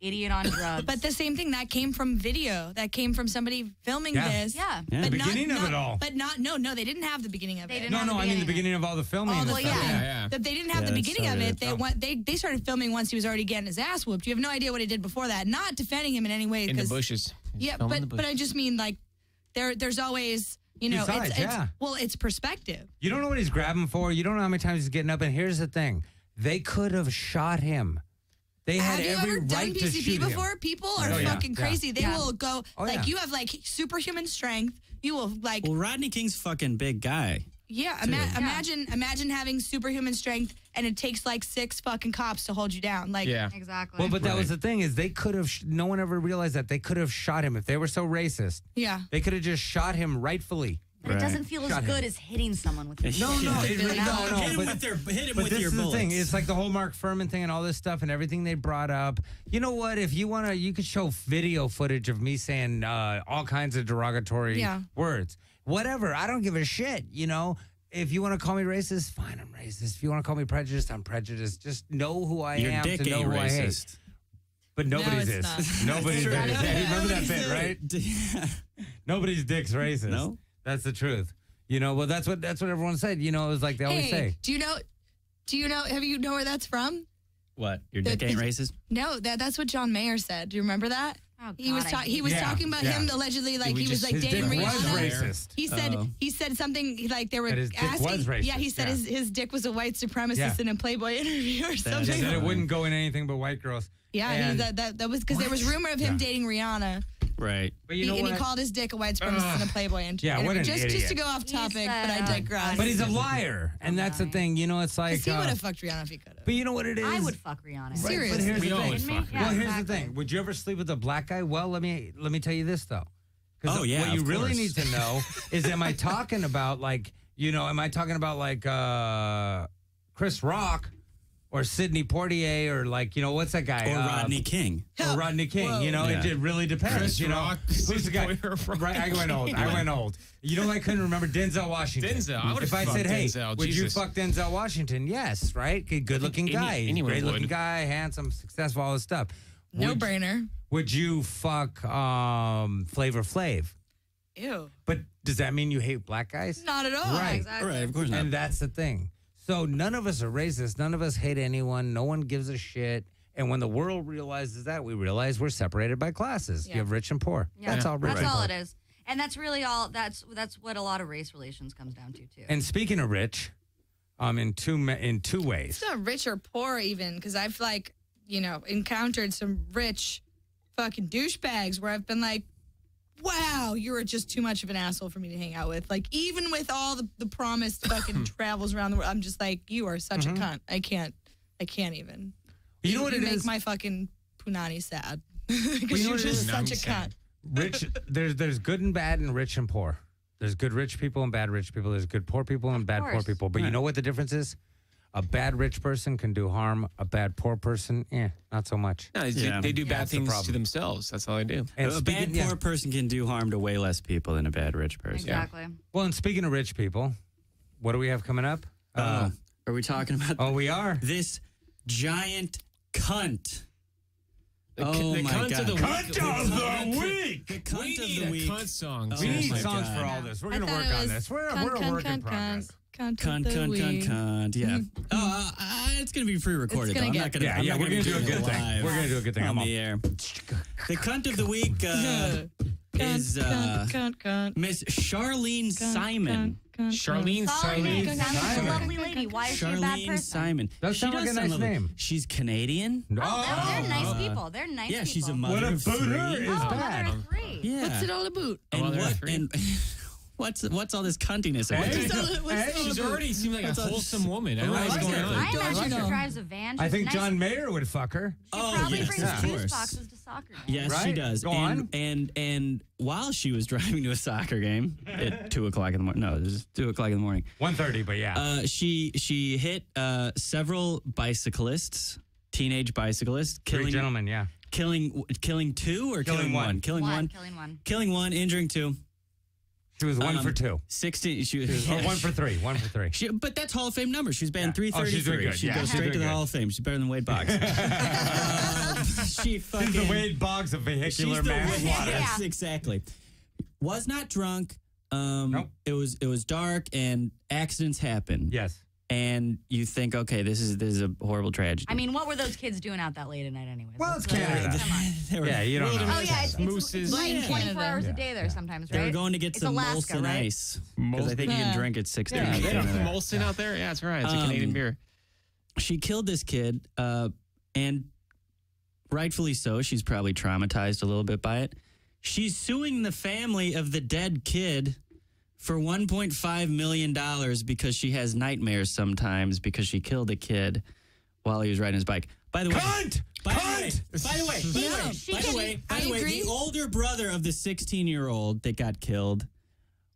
idiot on drugs. But the same thing that came from video. That came from somebody filming Yeah. this. Yeah. Yeah. But The beginning of it all. But no, they didn't have the beginning of They it. didn't No, have no, the I mean the beginning. beginning of all the filming. All and the, stuff. yeah. Yeah. That they didn't have Yeah, the that beginning of started it. it. They started filming once he was already getting his ass whooped. You have no idea what he did before that. Not defending him in any way. In the 'cause- bushes. Yeah, Filming the but I just mean like there's always Two sides, it's yeah. it's perspective. You don't know what he's grabbing for. You don't know how many times he's getting up. And here's the thing: they could have shot him. They had Have you every ever done right to PCP shoot him. before? People are Oh, yeah, fucking yeah. crazy. They Yeah. will go Oh, like yeah. you have like superhuman strength. You will like Well, Rodney King's fucking big guy. imagine having superhuman strength and it takes like 6 fucking cops to hold you down. Like Yeah. Exactly. Well, but that was the thing is they could have. No one ever realized that they could have shot him if they were so racist. yeah. They could have just shot him rightfully. But it doesn't feel as Shot him. good as hitting someone with. No, no, it really, no, no. Hit him But, with hit him but with this your is the bullets. thing. It's like the whole Mark Furman thing and all this stuff and everything they brought up. You know what? If you want to, you could show video footage of me saying all kinds of derogatory Yeah. words. Whatever. I don't give a shit. You know, if you want to call me racist, fine, I'm racist. If you want to call me prejudiced, I'm prejudiced. Just know who I Your am dick to know ain't who I hate. racist. But nobody's it's is. not. Nobody's is. That's right. Yeah, you remember that bit, right? Nobody's dick's racist. No? That's the truth. You know, well, that's what everyone said. You know, it was like they always say. do you know have you know where that's from? What? Your dick ain't racist? No, that's what John Mayer said. Do you remember that? Oh, He was God, I hate he was Yeah, talking about yeah. him allegedly like we he was just- like His dick dating was Rihanna. racist. He said something like they were That his dick asking. was racist, Yeah, he said yeah. his dick was a white supremacist Yeah. in a Playboy interview or He something. said it wouldn't go in anything but white girls. Yeah, And- that was because there was rumor of him Yeah. dating Rihanna. Right. But you know and what? he called his dick a white supremacist in a Playboy interview. Yeah, what an just to idiot. go off He topic, said, but I digress. But he's a liar, and that's the thing. You know, it's like. he would have fucked Rihanna if he could have. But you know what it is? I would fuck Rihanna. Right, Seriously. But here's We the all thing. would fuck Yeah, well, here's exactly. the thing. Would you ever sleep with a black guy? Well, let me tell you this though. 'Cause Oh, yeah, What you of really course. need to know is, am I talking about like Chris Rock or Sidney Poitier or like what's that guy? Or Rodney King. Or Rodney King. Whoa. You know, Yeah. it really depends. Chris you know, Rock, who's the guy? Sidney Poitier, Right, I went old. I went old. You know, I couldn't remember Denzel Washington. Denzel, I would've If I fucked said, "Hey, Denzel, would you Jesus. fuck Denzel Washington?" Yes, right. Good-looking guy, anyone great-looking would. guy, handsome, successful, all this stuff. No Would- brainer. Would you fuck Flavor Flav? Ew. But does that mean you hate black guys? Not at all. Right. Exactly. Right, of course not. And that's the thing. So none of us are racist. None of us hate anyone. No one gives a shit. And when the world realizes that, we realize we're separated by classes. Yeah. You have rich and poor. Yeah. That's all. Rich That's and all poor. it is. And that's really all. That's what a lot of race relations comes down to too. And speaking of rich, in two ways. It's not rich or poor even, because I've encountered some rich fucking douchebags where I've been like, wow, you are just too much of an asshole for me to hang out with. Like, even with all the promised fucking travels around the world, I'm just like, you are such a cunt. I can't even. You know what you it make is? my fucking punani sad. you know Because you're what it just is? such a Punani cunt. sad. Rich. There's good and bad and rich and poor. There's good rich people and bad rich people. There's good poor people and bad poor course. people. But you know what the difference is? A bad rich person can do harm. A bad poor person, not so much. No, Yeah. they do bad that's the things to problem. themselves. That's all they do. And A bad speaking- poor person can do harm to way less people than a bad rich person. exactly. Well, and speaking of rich people, what do we have coming up? Are we talking about Oh, we are. this giant cunt? The Oh my cunt God. of the Cunt week. of the week. The We cunt need of the week. a cunt song. Oh We need my songs God. for all this. We're I going to thought work it on was this. We're cunt, a work in progress. Cunt, Cunt, cunt, cunt, cunt. Yeah. Oh, it's going to be pre-recorded, It's though. gonna I'm not get- going to. Yeah, I'm yeah, not we're gonna gonna do a it good thing. live We're gonna do a good thing. on I'm the air. The cunt of the week is Miss Charlene Simon. Charlene Solid. Simon. Sounds like a Simon. lovely lady. Why is she a bad Charlene person? Simon. Does sound like a sound nice lovely. name. She's Canadian. They're nice people. They're nice Yeah, people. she's a mother What a of booter three. is Oh, bad. mother of three. Yeah. What's it all about? And mother of what? three. And What's all this cuntiness about? She's already seemed like a wholesome woman. I don't know what's going on. I imagine she drives a van. I She's think nice. John Mayer would fuck her. She probably yes, brings of juice course. boxes to soccer games. Yes, she Right? does. Go on. And while she was driving to a soccer game at 2:00 in the morning. No, it was 2:00 in the morning. 1:30, but yeah. She hit several bicyclists, teenage bicyclists, Three gentlemen, yeah. killing two or killing one? Killing one. Killing one, injuring two. She was 1 for 2. 16. She was, Or 1 for 3. 1 for 3. But that's Hall of Fame numbers. She's banned 333. she's doing good. She Yeah, goes she's straight doing to the good. Hall of Fame. She's better than Wade Boggs. She fucking. She's the Wade Boggs of vehicular manslaughter. Yes, exactly. Was not drunk. Nope. It was dark and accidents happen. Yes. And you think, okay, this is a horrible tragedy. I mean, what were those kids doing out that late at night anyway? Well, it's Canada. Come on. They were- Yeah, you don't know. Oh, yeah, it's Mooses. like Yeah. 24 hours a day there sometimes, right? They were going to get It's some Alaska, Molson right? Ice. Because I think you can drink at 6 to 8 They in have there. Molson out there? Yeah, that's right. It's a Canadian beer. She killed this kid, and rightfully so. She's probably traumatized a little bit by it. She's suing the family of the dead kid for $1.5 million because she has nightmares sometimes because she killed a kid while he was riding his bike. By the way, Cunt! By the way, the older brother of the 16-year-old that got killed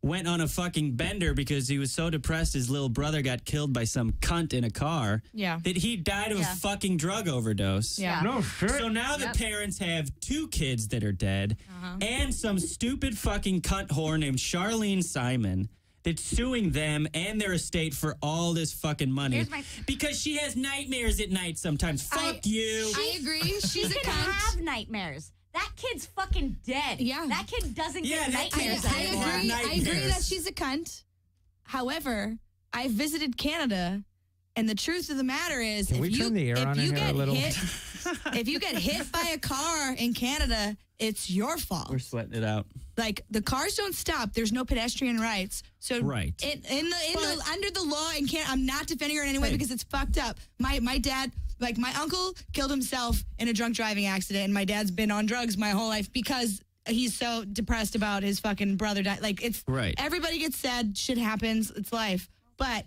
went on a fucking bender because he was so depressed his little brother got killed by some cunt in a car that he died of a fucking drug overdose. Yeah. No shit. So now the parents have 2 kids that are dead and some stupid fucking cunt whore named Charlene Simon that's suing them and their estate for all this fucking money because she has nightmares at night sometimes. Fuck you. I agree. She's She a can cunt. have nightmares. That kid's fucking dead. Yeah. That kid doesn't get that nightmares kid- anymore. I agree Nightmares. that she's a cunt. However, I visited Canada, and the truth of the matter is, Can we turn the air on in here a little? If you get hit by a car in Canada, it's your fault. We're sweating it out. Like the cars don't stop. There's no pedestrian rights. So Right. Under the law in Canada, I'm not defending her in any way because it's fucked up. My dad. Like, my uncle killed himself in a drunk driving accident, and my dad's been on drugs my whole life because he's so depressed about his fucking brother dying. Like, it's everybody gets sad, shit happens, it's life. But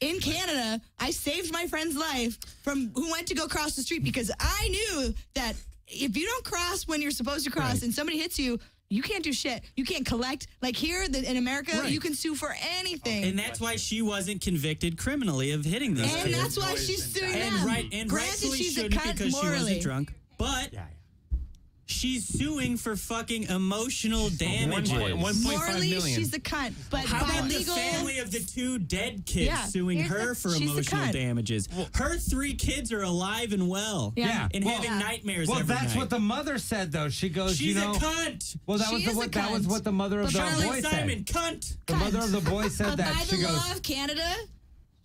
in Canada, I saved my friend's life from who went to go cross the street because I knew that if you don't cross when you're supposed to cross and somebody hits you, you can't do shit. You can't collect. Like here in America, you can sue for anything. And that's why she wasn't convicted criminally of hitting this And kid. that's why she's suing them. And Granted, rightfully she's a shouldn't cunt because she morally. wasn't drunk. But she's suing for fucking emotional damages. 1.5 Morally, million. she's a cunt. But How by about legal, the family of the 2 dead kids suing her for she's a emotional cunt. damages? Her 3 kids are alive and well. Yeah. And having nightmares Well, every that's night. what the mother said, though. She goes, She's you know. a cunt. Well, that She is a that was cunt. what the mother of But the Charlie boy Simon, said. cunt. The mother of the boy said but that. by She the goes, law of Canada,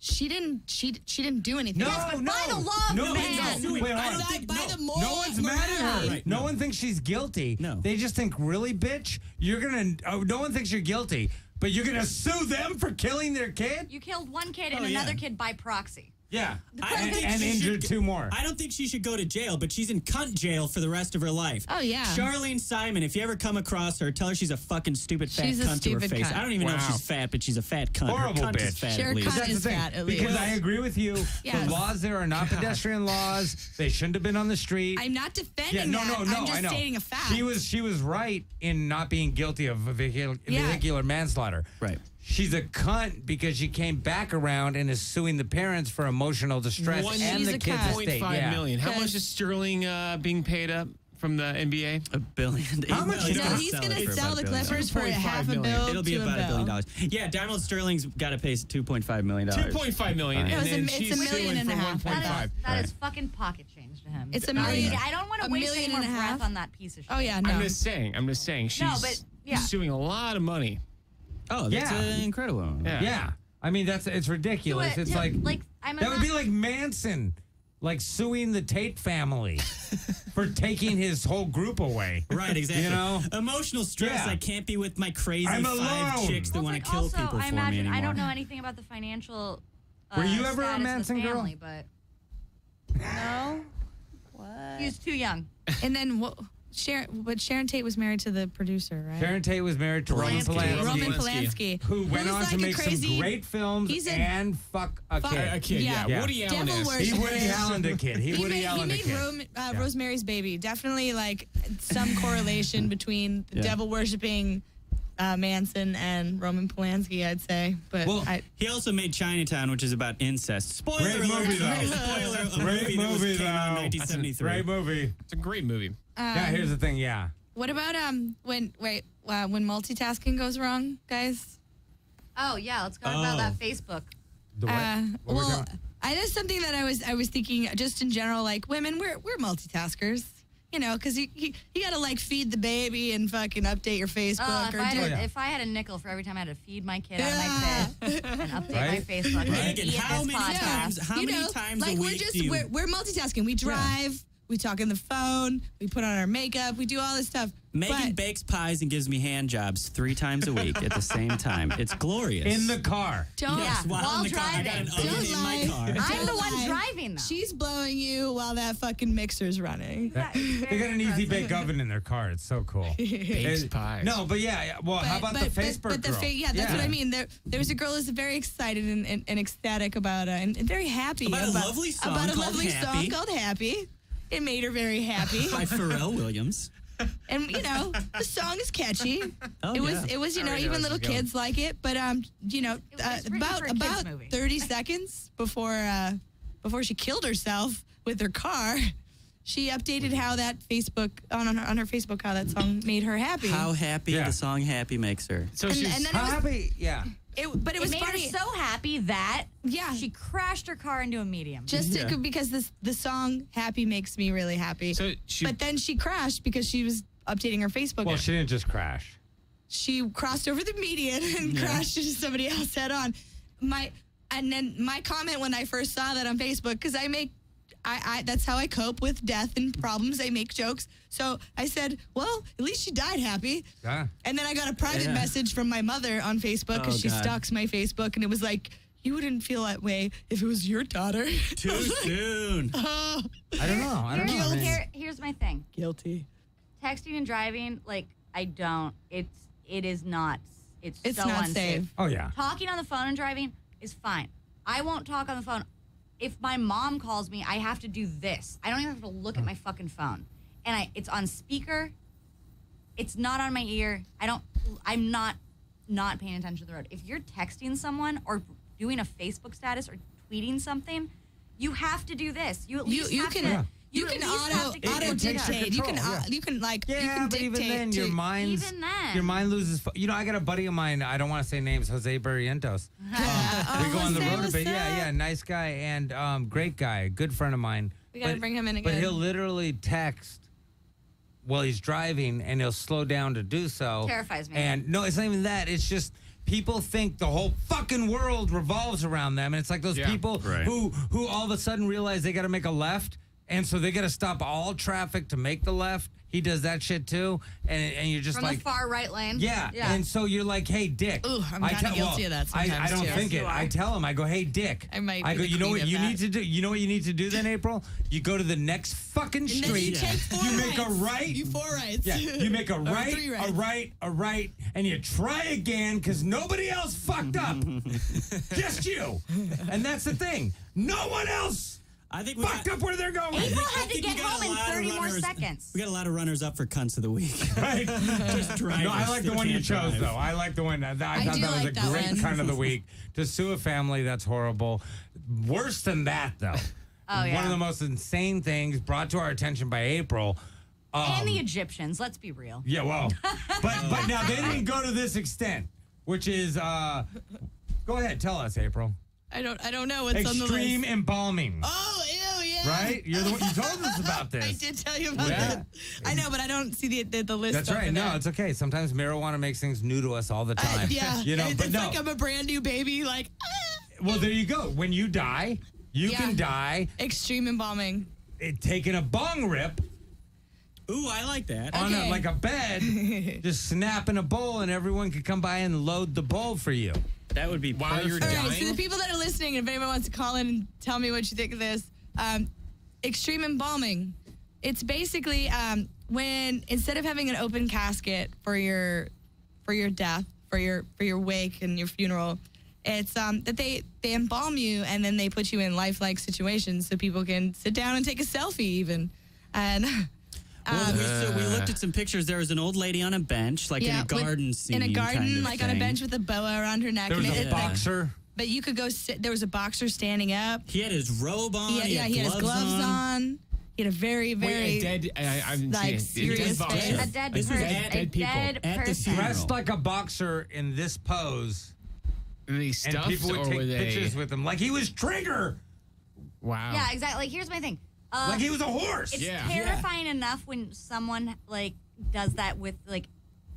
she didn't do anything. No, Yes, but no. by the law of No, man. no. Wait, I hold don't on. think by no. the moral No one's mad at her. Right, No no. one thinks she's guilty. No. They just think, really, bitch? You're going to. Oh, no one thinks you're guilty, but you're going to sue them for killing their kid? You killed one kid and Oh, yeah. another kid by proxy. Yeah. I don't think And she injured should- 2 more. I don't think she should go to jail, but she's in cunt jail for the rest of her life. Oh, yeah. Charlene Simon, if you ever come across her, tell her she's a fucking stupid fat She's a cunt to her stupid face. cunt. I don't even know if Wow. she's fat, but she's a fat cunt. Horrible her cunt is bitch. fat Sure, at least. cunt That's the is thing. fat, at Because least. I agree with you. Yes. The laws there are not pedestrian laws. They shouldn't have been on the street. I'm not defending Yeah, no, that. no, no. I'm just I know. stating a fact. She was right in not being guilty of vehicular manslaughter. Right. She's a cunt because she came back around and is suing the parents for emotional distress One- and She's the a kids' cunt. estate. 0.5 Yeah. million. How much Because- is Sterling being paid up from the NBA? $1 billion. How much is No, gonna he's going it to for sell about the $1 billion. Clippers for 2.5 half a million. bill It'll be to about a $1 billion. bill. Yeah, Donald Sterling's got to pay $2.5 million. 2.5 million. No, And it's a- then it's she's a million suing and for a half. 1.5. That is fucking pocket change to him. It's a I million. mean, I don't want A to waste million any more and a half? breath on that piece of shit. Oh, yeah, no. I'm just saying. She's but, yeah. suing a lot of money. Oh, that's Yeah. incredible. Yeah. Yeah. I mean, it's ridiculous. It's like I'm that would be like Manson, like suing the Tate family for taking his whole group away. Right, exactly. You know? Emotional stress. Yeah. I can't be with my crazy I'm 5 alone. chicks that Well, want it's to kill also, people I for me imagine, anymore. I don't know anything about the financial. Were you ever a status of the Manson girl? family, but No. What? he was too young. And then Sharon Tate was married to the producer, right? Sharon Tate was married to Roman Polanski. Roman Polanski. Who went Who's on like to a make crazy- some great films and fuck a kid. A kid, yeah. Yeah. Woody Allen Devil is. worship. He Woody Allen the kid. He Woody Allen the made kid. Rosemary's Baby. Definitely like some correlation between the devil worshipping Manson and Roman Polanski, I'd say. But he also made Chinatown, which is about incest. Spoiler Great alert! movie, though. Spoiler alert! Great movie, came out in though. 1973. Great movie. It's a great movie. Yeah, here's the thing. Yeah. what about when multitasking goes wrong, guys? Oh yeah, let's talk about that Facebook. The what? What we're talking- I know something that I was thinking just in general, like women, we're multitaskers. You know, because you got to like feed the baby and fucking update your Facebook. If I had a nickel for every time I had to feed my kid out of my bed and update my Facebook, Megan, and how many times? How many times a week do you? We're multitasking. We drive. We talk on the phone. We put on our makeup. We do all this stuff. Megan bakes pies and gives me hand jobs 3 times a week at the same time. It's glorious. In the car. while in the car. I got driving. an oven in my car. I'm the one driving though. She's blowing you while that fucking mixer's running. They got an easy bake oven in their car. It's so cool. Bakes pies. No, but yeah. Well, how about the Facebook girl? That's what I mean. There was a girl who's very excited and ecstatic about and very happy About a lovely song called Happy. It made her very happy. By Pharrell Williams. And the song is catchy. Oh, It was even little kids like it. But about 30 seconds before she killed herself with her car, she updated how that Facebook on her Facebook how that song made her happy. How happy the song "Happy" makes her. So she's happy. Yeah. It was made funny. Her so happy that she crashed her car into a medium. Because the song "Happy" makes me really happy. But then she crashed because she was updating her Facebook. Well, she didn't just crash. She crossed over the median and crashed into somebody else head on. My comment when I first saw that on Facebook, because I that's how I cope with death and problems. I make jokes. So I said, well, at least she died happy. Yeah. And then I got a private message from my mother on Facebook because she stalks my Facebook, and it was like, you wouldn't feel that way if it was your daughter. Too soon. I don't know. Here's my thing. Guilty. Texting and driving, like it is not. It's so not unsafe. safe. Oh yeah. Talking on the phone and driving is fine. I won't talk on the phone. If my mom calls me, I have to do this. I don't even have to look at my fucking phone. And it's on speaker. It's not on my ear. I'm not paying attention to the road. If you're texting someone or doing a Facebook status or tweeting something, you have to do this. You at least You have can to. You can auto dictate. You can but dictate even then, your mind loses. I got a buddy of mine. I don't want to say names. Jose Barrientos. We go on the road a bit. Yeah, nice guy and great guy, good friend of mine. We gotta bring him in again. But he'll literally text while he's driving, and he'll slow down to do so. Terrifies me. And no, it's not even that. It's just. People think the whole fucking world revolves around them, and it's like those people who all of a sudden realize they got to make a left. And so they got to stop all traffic to make the left. He does that shit too. And you're just from like. the far right lane. Yeah. And so you're like, hey, Dick. Ooh, I'm kind of guilty of that sometimes I don't think it. I tell him, I go, hey, Dick. I might go, be the you know queen what of you that. need to do? You know what you need to do then, April? You go to the next fucking And then street. you take 4 You make a rights. right. You 4 rights. Yeah. You make a Or right, 3 rights. a right, and you try again because nobody else fucked up. Just you. And that's the thing. No one else. I think fucked up where they're going. April had to get home in 30 more runners. seconds. We got a lot of runners up for cunts of the week. Right? Just drivers. No, I like the one you can't chose, drive. though. I like the one. I thought do that was like a that great one. kind of the week. To sue a family, that's horrible. Worse than that, though. One of the most insane things brought to our attention by April. And the Egyptians, let's be real. Yeah, well. But now they didn't go to this extent, which is, go ahead, tell us, April. I don't know what's on the list. Extreme embalming. Oh, ew, yeah. Right? You're the one, you told us about this. I did tell you about that. I know, but I don't see the list. That's right. No, it's okay. Sometimes marijuana makes things new to us all the time. Yeah. You know, it's but no. like I'm a brand new baby. Like, Well, there you go. When you die, you can die extreme embalming. taking a bong rip Ooh, I like that. on like a bed, just snapping a bowl, and everyone could come by and load the bowl for you. That would be While you're perfect. All right, dying? so the people that are listening, if anyone wants to call in and tell me what you think of this, extreme embalming. It's basically when instead of having an open casket for your death, for your wake and your funeral, it's that they embalm you and then they put you in lifelike situations so people can sit down and take a selfie even. And we looked at some pictures. There was an old lady on a bench, like in a garden scene. In a garden, kind of like on a bench with a boa around her neck. There was and a boxer. But you could go sit. There was a boxer standing up. He had his robe on. He had his gloves on. He had a very, very serious face. A dead This was person. at A dead people. dead At the person. funeral. Dressed like a boxer in this pose. Were they And stuffed people would or take were they? pictures with him like he was Trigger. Wow. Yeah, exactly. Like, here's my thing. Like he was a horse. It's Yeah. terrifying enough when someone like does that with like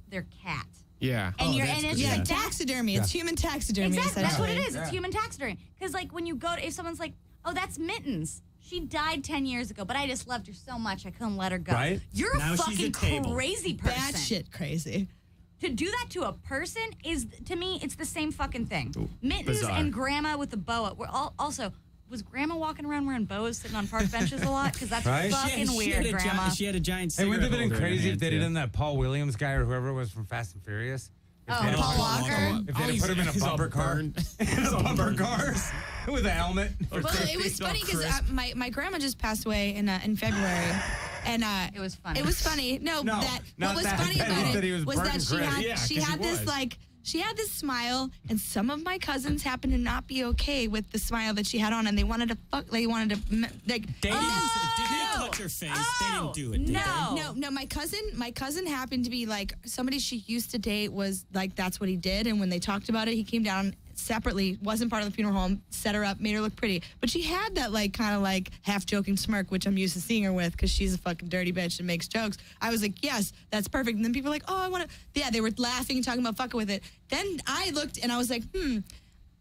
their cat. Yeah. And it's Yeah, like taxidermy. It's human taxidermy. Exactly. That's what it is. Yeah. It's human taxidermy. Because like when you go to, if someone's like, oh, that's Mittens. She died 10 years ago, but I just loved her so much I couldn't let her go. Right? You're Now a she's a fucking table. crazy person. Bad shit crazy. To do that to a person is, to me, it's the same fucking thing. Mittens bizarre. and Grandma with the boa. We're also, was Grandma walking around wearing boas sitting on park benches a lot? Because that's Right? fucking weird, Grandma. She had a giant Hey, cigarette wouldn't it have been holder in her crazy if hand, they too. did that Paul Williams guy or whoever it was from Fast and Furious? If Oh, they had Paul put- Walker. If they had put him in a He's all bumper car. burned. In a bumper car with a helmet. Well, it was It's all funny because crisp. my grandma just passed away in February, and It was funny. It was funny. No, No, what not was that. funny He about said he it was was that burning she crisp. had Yeah, she 'cause he had this was. like. She had this smile, and some of my cousins happened to not be okay with the smile that she had on, and they wanted to fuck. They wanted to like. They didn't no. touch her face. Oh, They didn't do it. Did no. No, my cousin happened to be like somebody she used to date was like that's what he did, and when they talked about it, he came down separately, wasn't part of the funeral home, set her up, made her look pretty, but she had that like kind of like half joking smirk, which I'm used to seeing her with because she's a fucking dirty bitch and makes jokes. I was like, yes, that's perfect, and then people were like, oh, I want to. Yeah, they were laughing and talking about fucking with it. Then I looked and I was like,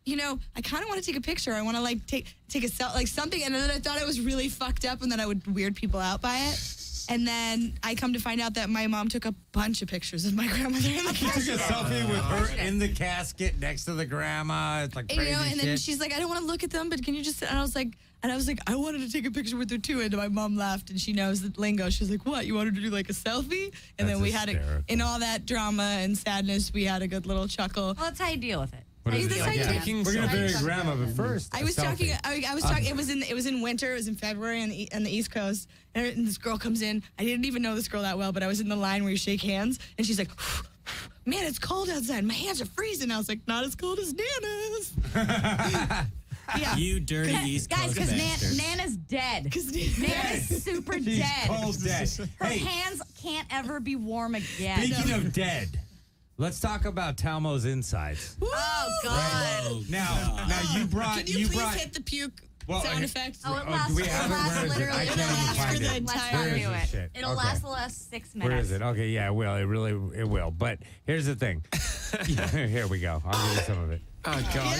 you know, I kind of want to take a picture. I want to like take a like something, and then I thought it was really fucked up, and then I would weird people out by it. And then I come to find out that my mom took a bunch of pictures of my grandmother in the He took a casket. selfie with her in the casket next to the grandma. It's like And, crazy and then shit. she's like, I don't want to look at them, but can you just? And I was like, I wanted to take a picture with her too. And my mom laughed, and she knows the lingo. She's like, what? You wanted to do like a selfie? And That's then we had hysterical. in all that drama and sadness, we had a good little chuckle. Well, that's how you deal with it. What is That's it? how you Yeah. do We're gonna How you bury fucking grandma, do it. but first, I was a talking. selfie. I was talking. It was in winter. It was in February on the East Coast. And this girl comes in. I didn't even know this girl that well, but I was in the line where you shake hands, and she's like, "Man, it's cold outside. My hands are freezing." I was like, "Not as cold as Nana's." Yeah, You dirty East Guys, Coast because bastard. Nana's dead. because Nana's super She's dead. cold dead. Her Hey, hands can't ever be warm again. speaking of dead, let's talk about Talmo's insides. Oh, God. Now you brought Can you please brought. hit the puke Well, sound okay. effect? Oh, it do lasts, we it have it? lasts Where is it? literally I can't the even last- find it. Let's Where not is do this it. shit? It'll Okay. last the last 6 minutes. Where is it? Okay, yeah, it will. It will. But here's the thing. Here we go. I'll give you some of it. Oh God.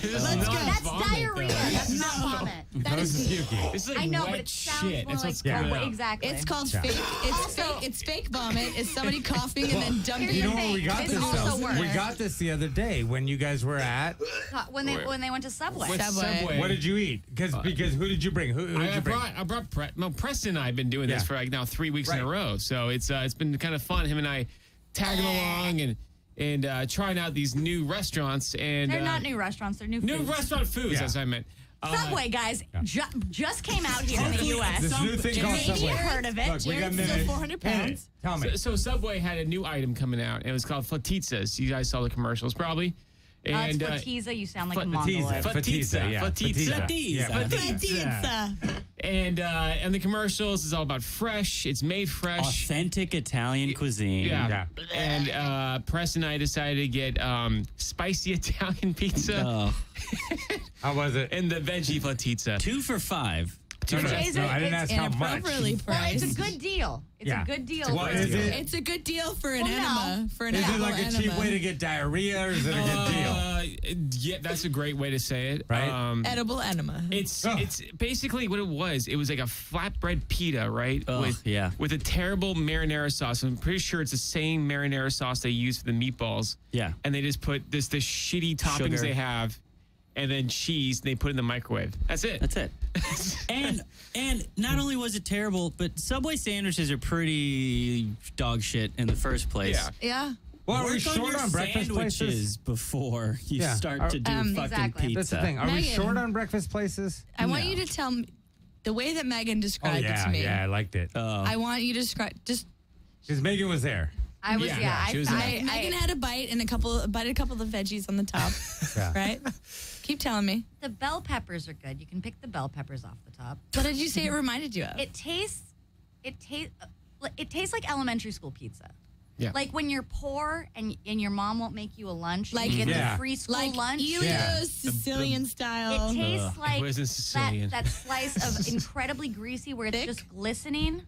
This is Let's not go. That's vomit, diarrhea. though. That's not vomit. That Those is. are pukey. It's like I know, wet but it sounds shit. more That's like what's coming out. exactly. It's called Yeah. fake. It's Also- fake. It's fake vomit. It's somebody coughing and then dumping. You know the what we thing, got this this also though? works. We got this the other day when you guys were at. when they went to Subway. With Subway. What did you eat? Because who did you bring? Who did you bring? I brought Preston and I have been doing this Yeah. for like now 3 weeks in a Right. row. So it's been kind of fun. Him and I tagging along and trying out these new restaurants and They're not new restaurants. They're new new foods. restaurant foods. Yeah. As I meant. Subway, guys, just came out here in the U.S. This new thing called Maybe Subway. you've heard of it. Look, we got Jared's minutes. still 400 pounds. Tell me. So Subway had a new item coming out, and it was called Fatizzas. You guys saw the commercials probably. It's And Fatiza. You sound like a Fatizza. Mongoloid. Fatizza, yeah. Fatizza. Yeah, Pizza. and the commercials is all about fresh. It's made fresh. Authentic Italian cuisine. Yeah. And Press and I decided to get spicy Italian pizza Oh, How was it? and the veggie Fatizza. 2 for $5. No, Is it- I didn't it's ask how much. Inappropriately Well, it's priced. a good deal. It's Yeah. a good deal. Well, for is it? It's a good deal for an Well, no. enema. For an Is it apple like a cheap enema. way to get diarrhea, or is it a good deal? Yeah, that's a great way to say it. Right? Edible enema. It's Oh. it's basically what it was. It was like a flatbread pita, right? Ugh, yeah. With a terrible marinara sauce. I'm pretty sure it's the same marinara sauce they use for the meatballs. Yeah. And they just put the shitty toppings Sugar. they have. and then cheese. They put it in the microwave. That's it. That's it. and not only was it terrible, but Subway sandwiches are pretty dog shit in the first place. Yeah. Yeah. Well, are we Work short your on breakfast sandwiches places? before you Yeah. start to do fucking Exactly. pizza. That's the thing. Are we Megan. short on breakfast places? I want you to tell me the way that Megan described it to me. Yeah, I liked it. I want you to describe just. Because Megan was there. I was, she was Megan had a bite and bited a couple of the veggies on the top. Yeah. Right? Keep telling me. the bell peppers are good. You can pick the bell peppers off the top. What did you say it reminded you of? It tastes like elementary school pizza. Yeah. Like when you're poor and your mom won't make you a lunch, Like- you get Yeah. the free school like lunch. Elio's Yeah. Sicilian style. It tastes like wasn't Sicilian. that slice of incredibly greasy where it's Thick? just glistening.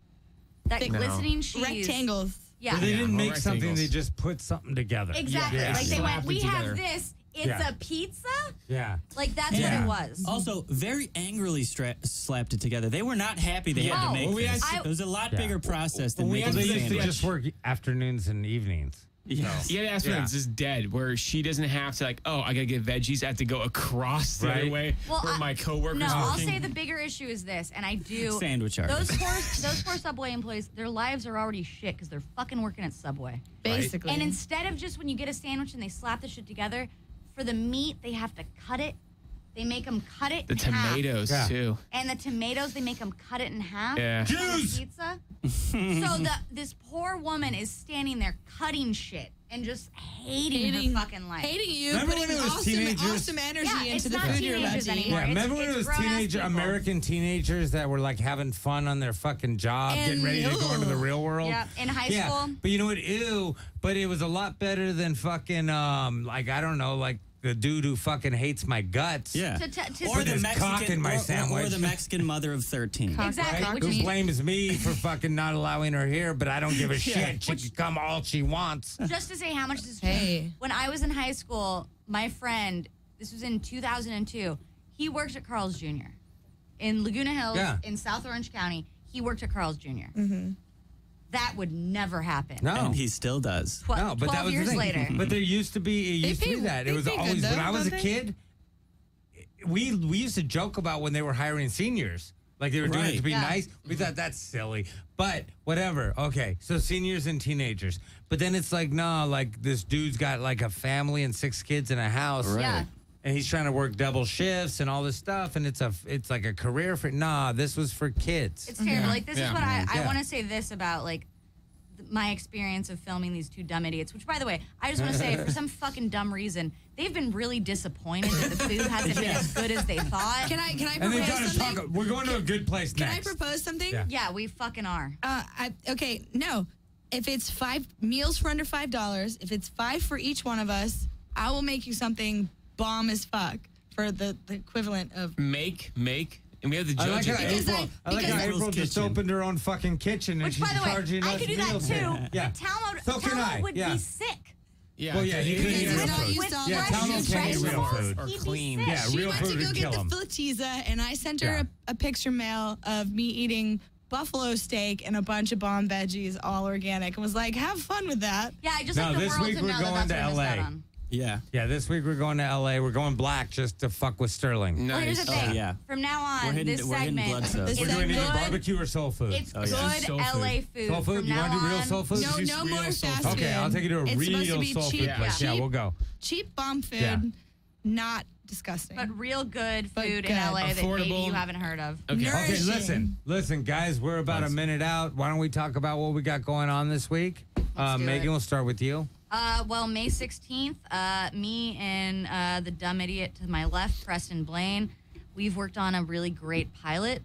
That Thick. glistening cheese. Rectangles. Yeah. But they didn't more make something, rectangles. they just put something together. Exactly. Yeah. Like they Slapped went, it we together. have this. It's Yeah. a pizza? Yeah. Like that's Yeah. what it was. Also, very angrily slapped it together. They were not happy they had Oh. to make Well, we this. had- it was a lot Yeah. bigger process than Well, we making had They a used to sandwich. just work afternoons and evenings. Yes. You gotta ask me, Yeah. this is dead, where she doesn't have to I gotta get veggies. I have to go across the other Right. way where my coworker's No, working. I'll say the bigger issue is this, and I do. Sandwich artist. Those poor Subway employees, their lives are already shit because they're fucking working at Subway. Basically. And instead of just when you get a sandwich and they slap the shit together, for the meat they have to cut it. They make them cut it. The in half. tomatoes Yeah. too. And the tomatoes, they make them cut it in half. Yeah. on the Jews! Pizza. So this poor woman is standing there cutting shit and just hating her fucking life. Hating you, Remember putting when it was awesome, teenagers? awesome energy Yeah, it's into the not food you're about teenagers to eat. anymore. Yeah, remember when it was grown-ass teenager people. American teenagers that were like having fun on their fucking job, And- getting ready to go into the real world? Yeah, in high school. But you know what? Ew. But it was a lot better than fucking like I don't know, like the dude who fucking hates my guts. Yeah. To Or Put the his cock Mexican, in my or sandwich. the Mexican mother of 13. Exactly. Right? Which Who means, blames me for fucking not allowing her here, but I don't give a Yeah. shit. She can come all she wants. just to say how much this is Hey. when I was in high school, my friend, this was in 2002, he worked at Carl's Jr. in Laguna Hills Yeah. in South Orange County. He worked at Carl's Jr. That would never happen. No. And he still does. No, but 12 that was years the thing. later. But there used to be, that. It they was pay good, always, when though, I was a don't they? kid, we used to joke about when they were hiring seniors. Like they were doing it Right. to be Yeah. nice. We thought that's silly. But whatever. Okay. So seniors and teenagers. But then it's like, no, like this dude's got like a family and 6 kids in a house. Right. Yeah. And he's trying to work double shifts and all this stuff. And it's like a career for, this was for kids. It's terrible. Like this is Yeah. what I Yeah. want to say this about like my experience of filming these two dumb idiots. Which, by the way, I just want to say for some fucking dumb reason, they've been really disappointed that the food hasn't been as good as they thought. Can I and they propose got to something? talk. We're going to a good place Can I next. propose something? Yeah. Yeah, we fucking are. Okay, no. If it's 5 meals for under $5, if it's 5 for each one of us, I will make you something bomb as fuck for the equivalent of. Make, and we have the I like judge how it. Because April, I like how April's April just kitchen. opened her own fucking kitchen and Which, she's by the way, charging I us could do that meals. too. Yeah. But Talmo, So can I. would Yeah. be sick. Yeah. Well, yeah, he couldn't eat Because real he's not food. used to all Yeah, that Talmo shit. can't eat real food. Or He'd be clean. sick. Yeah, She real went food to go would get kill the him. filetizza, and I sent her Yeah. a picture mail of me eating buffalo steak and a bunch of bomb veggies, all organic, and was like, "Have fun with that." Yeah, I just No, like the this world week to we're know that going that's to what I missed out LA. on. Yeah. Yeah, this week we're going to LA. We're going black just to fuck with Sterling. Well, here's Nice. the thing. Oh, yeah. From now on, We're hitting- this we're hitting segment blood is cells. We're doing either good. barbecue or soul food. It's Oh, yeah. good Soul LA food. Soul food? From You now want to do real on, soul food? No, Just no real more soul fast food. food. Okay, I'll take you to a It's supposed to real be soul cheap, food place. Yeah, cheap, we'll go. cheap bomb food, Yeah. not disgusting. But real good But food good. in LA that maybe Affordable. you haven't heard of. Okay. Okay, Nourishing. listen, guys. We're about a minute out. Why don't we talk about what we got going on this week? Let's do Megan, it. we'll start with you. Well, May 16th, me and the dumb idiot to my left, Preston Blaine, we've worked on a really great pilot,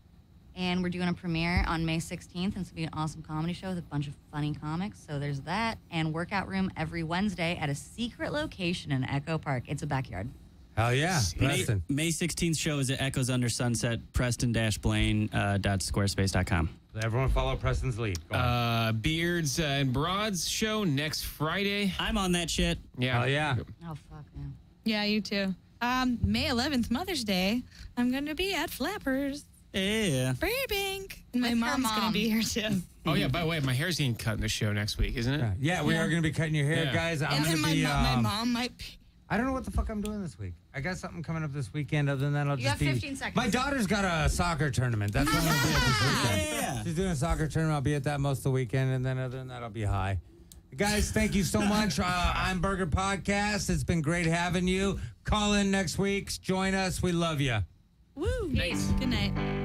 and we're doing a premiere on May 16th. And it's going to be an awesome comedy show with a bunch of funny comics. So there's that. And workout room every Wednesday at a secret location in Echo Park. It's a backyard. Hell yeah, Preston. May 16th show is at Echoes Under Sunset, preston-blaine.squarespace.com. Everyone follow Preston's lead. Go on. Beards and Broads show next Friday. I'm on that shit. Yeah. Hell yeah. Oh, fuck, man. Yeah, you too. May 11th, Mother's Day, I'm going to be at Flappers. Yeah. Burbank. And my With her mom's going to mom. be here too. Oh, yeah, by the way, my hair's getting cut in the show next week, isn't it? Yeah, we are going to be cutting your hair, Yeah. guys. I'm And going then to be. my mom might be. I don't know what the fuck I'm doing this week. I got something coming up this weekend. Other than that, I'll You just have 15 seconds. My daughter's got a soccer tournament. That's what I'm going to be at this weekend. Yeah. She's doing a soccer tournament. I'll be at that most of the weekend. And then other than that, I'll be high. Guys, thank you so much. I'm Burger Podcast. It's been great having you. Call in next week. Join us. We love you. Woo. Peace. Good night.